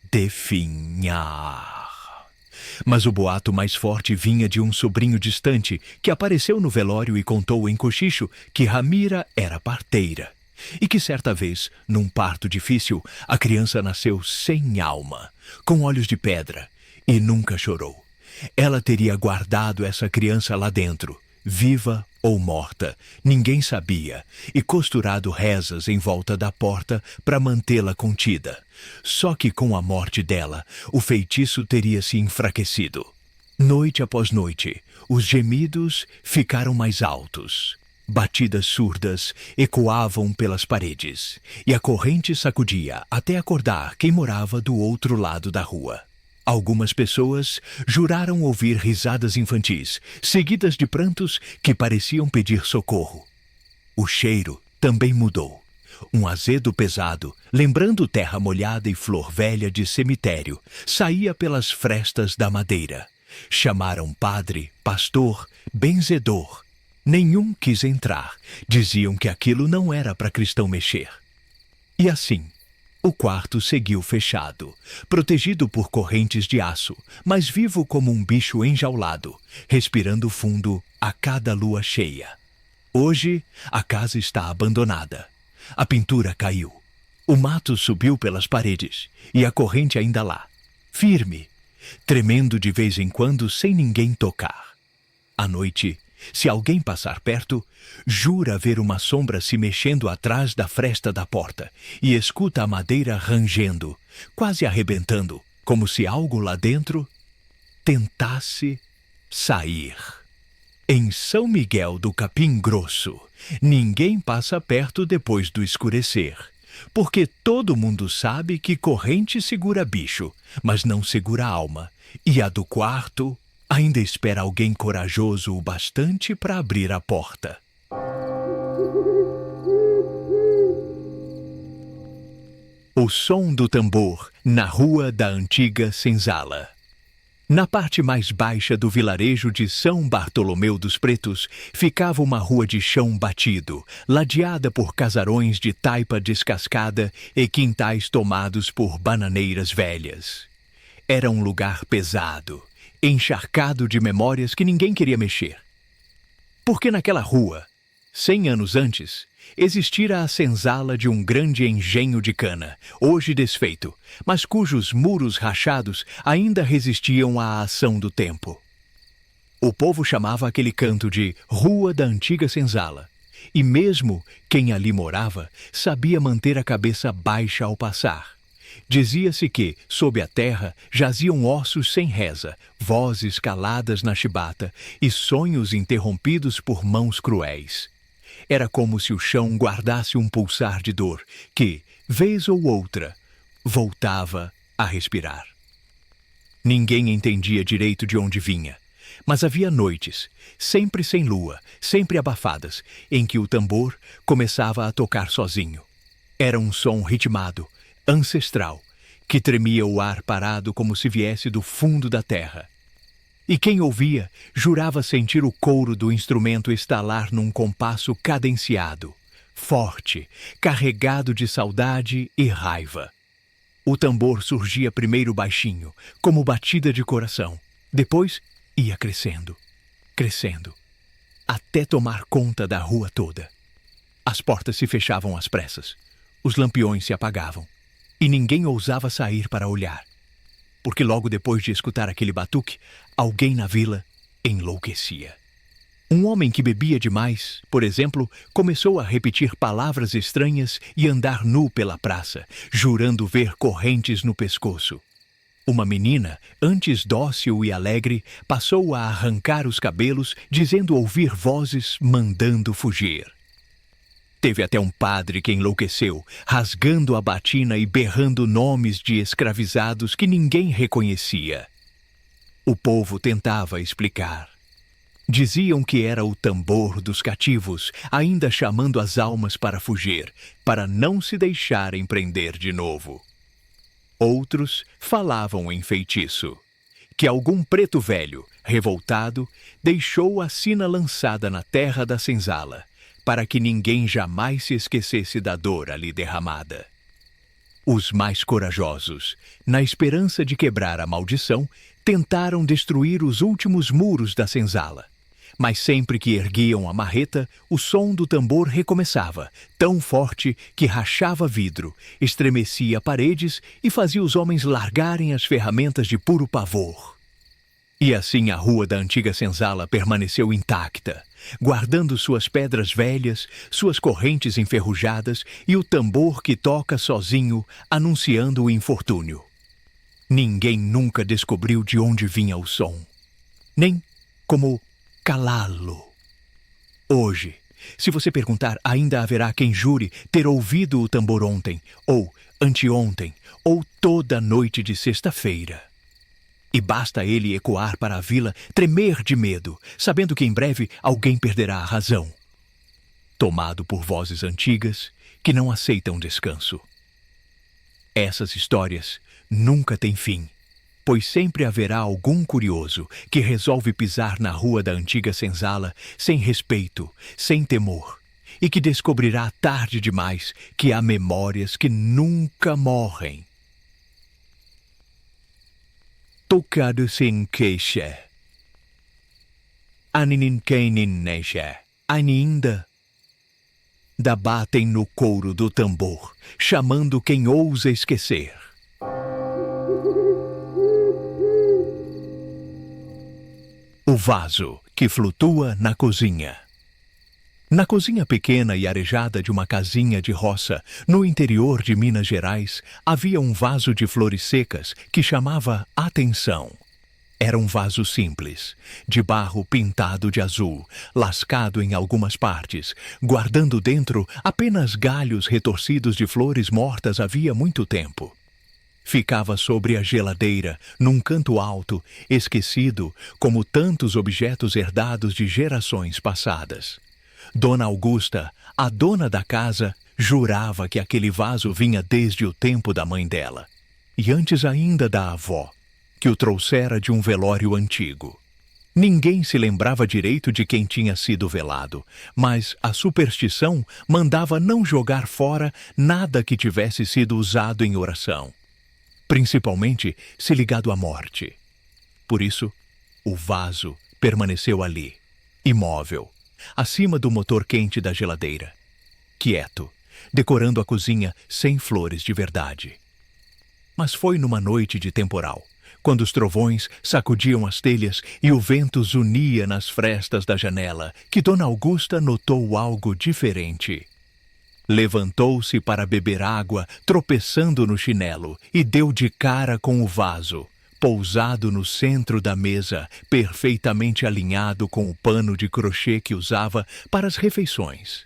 definhar. Mas o boato mais forte vinha de um sobrinho distante que apareceu no velório e contou em cochicho que Ramira era parteira e que certa vez, num parto difícil, a criança nasceu sem alma, com olhos de pedra, e nunca chorou. Ela teria guardado essa criança lá dentro, viva ou morta, ninguém sabia, e costurado rezas em volta da porta para mantê-la contida. Só que com a morte dela, o feitiço teria se enfraquecido. Noite após noite, os gemidos ficaram mais altos. Batidas surdas ecoavam pelas paredes, e a corrente sacudia até acordar quem morava do outro lado da rua. Algumas pessoas juraram ouvir risadas infantis, seguidas de prantos que pareciam pedir socorro. O cheiro também mudou. Um azedo pesado, lembrando terra molhada e flor velha de cemitério, saía pelas frestas da madeira. Chamaram padre, pastor, benzedor. Nenhum quis entrar. Diziam que aquilo não era para cristão mexer. E assim, o quarto seguiu fechado, protegido por correntes de aço, mas vivo como um bicho enjaulado, respirando fundo a cada lua cheia. Hoje, a casa está abandonada. A pintura caiu. O mato subiu pelas paredes, e a corrente ainda lá, firme, tremendo de vez em quando sem ninguém tocar. À noite, se alguém passar perto, jura ver uma sombra se mexendo atrás da fresta da porta e escuta a madeira rangendo, quase arrebentando, como se algo lá dentro tentasse sair. Em São Miguel do Capim Grosso, ninguém passa perto depois do escurecer, porque todo mundo sabe que corrente segura bicho, mas não segura alma, e a do quarto ainda espera alguém corajoso o bastante para abrir a porta. O som do tambor na rua da antiga senzala. Na parte mais baixa do vilarejo de São Bartolomeu dos Pretos, ficava uma rua de chão batido, ladeada por casarões de taipa descascada e quintais tomados por bananeiras velhas. Era um lugar pesado, encharcado de memórias que ninguém queria mexer. Porque naquela rua, 100 anos antes, existira a senzala de um grande engenho de cana, hoje desfeito, mas cujos muros rachados ainda resistiam à ação do tempo. O povo chamava aquele canto de Rua da Antiga Senzala, e mesmo quem ali morava sabia manter a cabeça baixa ao passar. Dizia-se que, sob a terra, jaziam ossos sem reza, vozes caladas na chibata e sonhos interrompidos por mãos cruéis. Era como se o chão guardasse um pulsar de dor que, vez ou outra, voltava a respirar. Ninguém entendia direito de onde vinha, mas havia noites, sempre sem lua, sempre abafadas, em que o tambor começava a tocar sozinho. Era um som ritmado, ancestral, que tremia o ar parado como se viesse do fundo da terra. E quem ouvia jurava sentir o couro do instrumento estalar num compasso cadenciado, forte, carregado de saudade e raiva. O tambor surgia primeiro baixinho, como batida de coração. Depois ia crescendo, crescendo, até tomar conta da rua toda. As portas se fechavam às pressas, os lampiões se apagavam, e ninguém ousava sair para olhar. Porque logo depois de escutar aquele batuque, alguém na vila enlouquecia. Um homem que bebia demais, por exemplo, começou a repetir palavras estranhas e andar nu pela praça, jurando ver correntes no pescoço. Uma menina, antes dócil e alegre, passou a arrancar os cabelos, dizendo ouvir vozes mandando fugir. Teve até um padre que enlouqueceu, rasgando a batina e berrando nomes de escravizados que ninguém reconhecia. O povo tentava explicar. Diziam que era o tambor dos cativos, ainda chamando as almas para fugir, para não se deixarem prender de novo. Outros falavam em feitiço, que algum preto velho, revoltado, deixou a sina lançada na terra da senzala, para que ninguém jamais se esquecesse da dor ali derramada. Os mais corajosos, na esperança de quebrar a maldição, tentaram destruir os últimos muros da senzala. Mas sempre que erguiam a marreta, o som do tambor recomeçava, tão forte que rachava vidro, estremecia paredes e fazia os homens largarem as ferramentas de puro pavor. E assim a rua da antiga senzala permaneceu intacta, guardando suas pedras velhas, suas correntes enferrujadas e o tambor que toca sozinho, anunciando o infortúnio. Ninguém nunca descobriu de onde vinha o som, nem como calá-lo. Hoje, se você perguntar, ainda haverá quem jure ter ouvido o tambor ontem, ou anteontem, ou toda noite de sexta-feira. E basta ele ecoar para a vila tremer de medo, sabendo que em breve alguém perderá a razão. Tomado por vozes antigas que não aceitam descanso. Essas histórias nunca têm fim, pois sempre haverá algum curioso que resolve pisar na rua da antiga senzala sem respeito, sem temor, e que descobrirá tarde demais que há memórias que nunca morrem. Tocado sem queixa. Anininqueninnecha. Ainda. Da batem no couro do tambor, chamando quem ousa esquecer. O vaso que flutua na cozinha. Na cozinha pequena e arejada de uma casinha de roça, no interior de Minas Gerais, havia um vaso de flores secas que chamava atenção. Era um vaso simples, de barro pintado de azul, lascado em algumas partes, guardando dentro apenas galhos retorcidos de flores mortas havia muito tempo. Ficava sobre a geladeira, num canto alto, esquecido, como tantos objetos herdados de gerações passadas. Dona Augusta, a dona da casa, Jurava que aquele vaso vinha desde o tempo da mãe dela, e antes ainda da avó, que o trouxera de um velório antigo. Ninguém se lembrava direito de quem tinha sido velado, mas a superstição mandava não jogar fora nada que tivesse sido usado em oração, principalmente se ligado à morte. Por isso, o vaso permaneceu ali, imóvel, acima do motor quente da geladeira, quieto, decorando a cozinha sem flores de verdade. Mas foi numa noite de temporal, quando os trovões sacudiam as telhas e o vento zunia nas frestas da janela, que Dona Augusta notou algo diferente. Levantou-se para beber água, tropeçando no chinelo, e deu de cara com o vaso, pousado no centro da mesa, perfeitamente alinhado com o pano de crochê que usava para as refeições.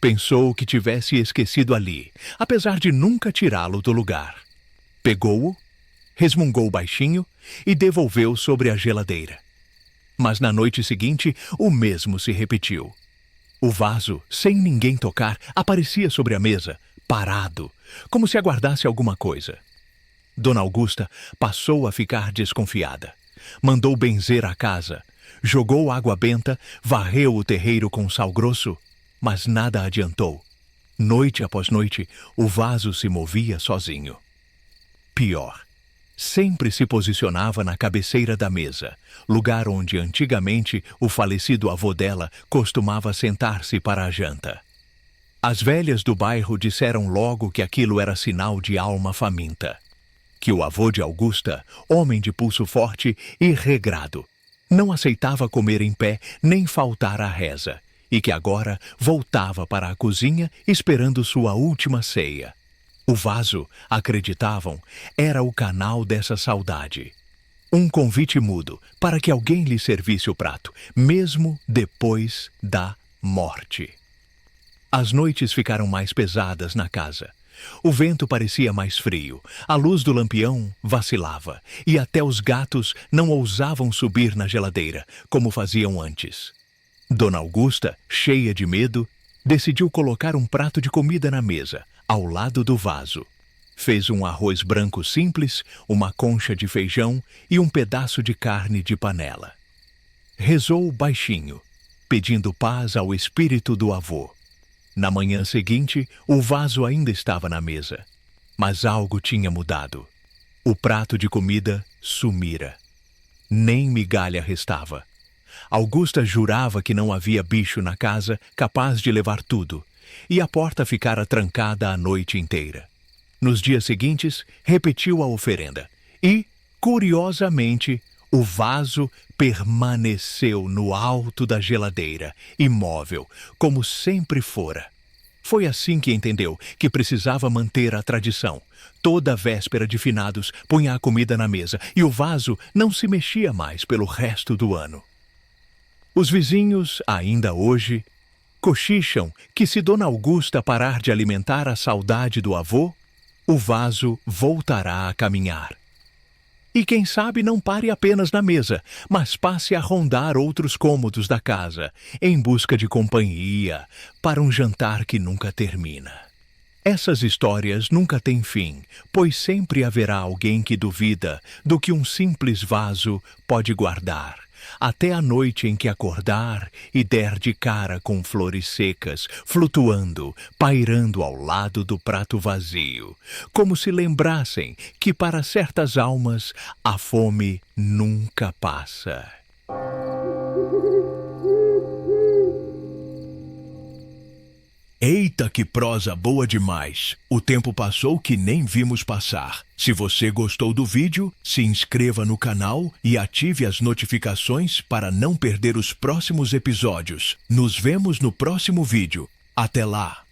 Pensou que tivesse esquecido ali, apesar de nunca tirá-lo do lugar. Pegou-o, resmungou baixinho e devolveu sobre a geladeira. Mas na noite seguinte, o mesmo se repetiu. O vaso, sem ninguém tocar, aparecia sobre a mesa, parado, como se aguardasse alguma coisa. Dona Augusta passou a ficar desconfiada. Mandou benzer a casa, jogou água benta, varreu o terreiro com sal grosso, mas nada adiantou. Noite após noite, o vaso se movia sozinho. Pior, sempre se posicionava na cabeceira da mesa, lugar onde antigamente o falecido avô dela costumava sentar-se para a janta. As velhas do bairro disseram logo que aquilo era sinal de alma faminta, que o avô de Augusta, homem de pulso forte e regrado, não aceitava comer em pé nem faltar à reza, e que agora voltava para a cozinha esperando sua última ceia. O vaso, acreditavam, era o canal dessa saudade. Um convite mudo para que alguém lhe servisse o prato, mesmo depois da morte. As noites ficaram mais pesadas na casa. O vento parecia mais frio, a luz do lampião vacilava, e até os gatos não ousavam subir na geladeira, como faziam antes. Dona Augusta, cheia de medo, decidiu colocar um prato de comida na mesa, ao lado do vaso. Fez um arroz branco simples, uma concha de feijão e um pedaço de carne de panela. Rezou baixinho, pedindo paz ao espírito do avô. Na manhã seguinte, o vaso ainda estava na mesa, mas algo tinha mudado. O prato de comida sumira. Nem migalha restava. Augusta jurava que não havia bicho na casa capaz de levar tudo, e a porta ficara trancada a noite inteira. Nos dias seguintes, repetiu a oferenda e, curiosamente, o vaso permaneceu no alto da geladeira, imóvel, como sempre fora. Foi assim que entendeu que precisava manter a tradição. Toda véspera de finados punha a comida na mesa e o vaso não se mexia mais pelo resto do ano. Os vizinhos, ainda hoje, cochicham que se Dona Augusta parar de alimentar a saudade do avô, o vaso voltará a caminhar. E quem sabe não pare apenas na mesa, mas passe a rondar outros cômodos da casa, em busca de companhia, para um jantar que nunca termina. Essas histórias nunca têm fim, pois sempre haverá alguém que duvida do que um simples vaso pode guardar, até a noite em que acordar e der de cara com flores secas, flutuando, pairando ao lado do prato vazio, como se lembrassem que para certas almas a fome nunca passa. Eita, que prosa boa demais! O tempo passou que nem vimos passar. Se você gostou do vídeo, se inscreva no canal e ative as notificações para não perder os próximos episódios. Nos vemos no próximo vídeo. Até lá!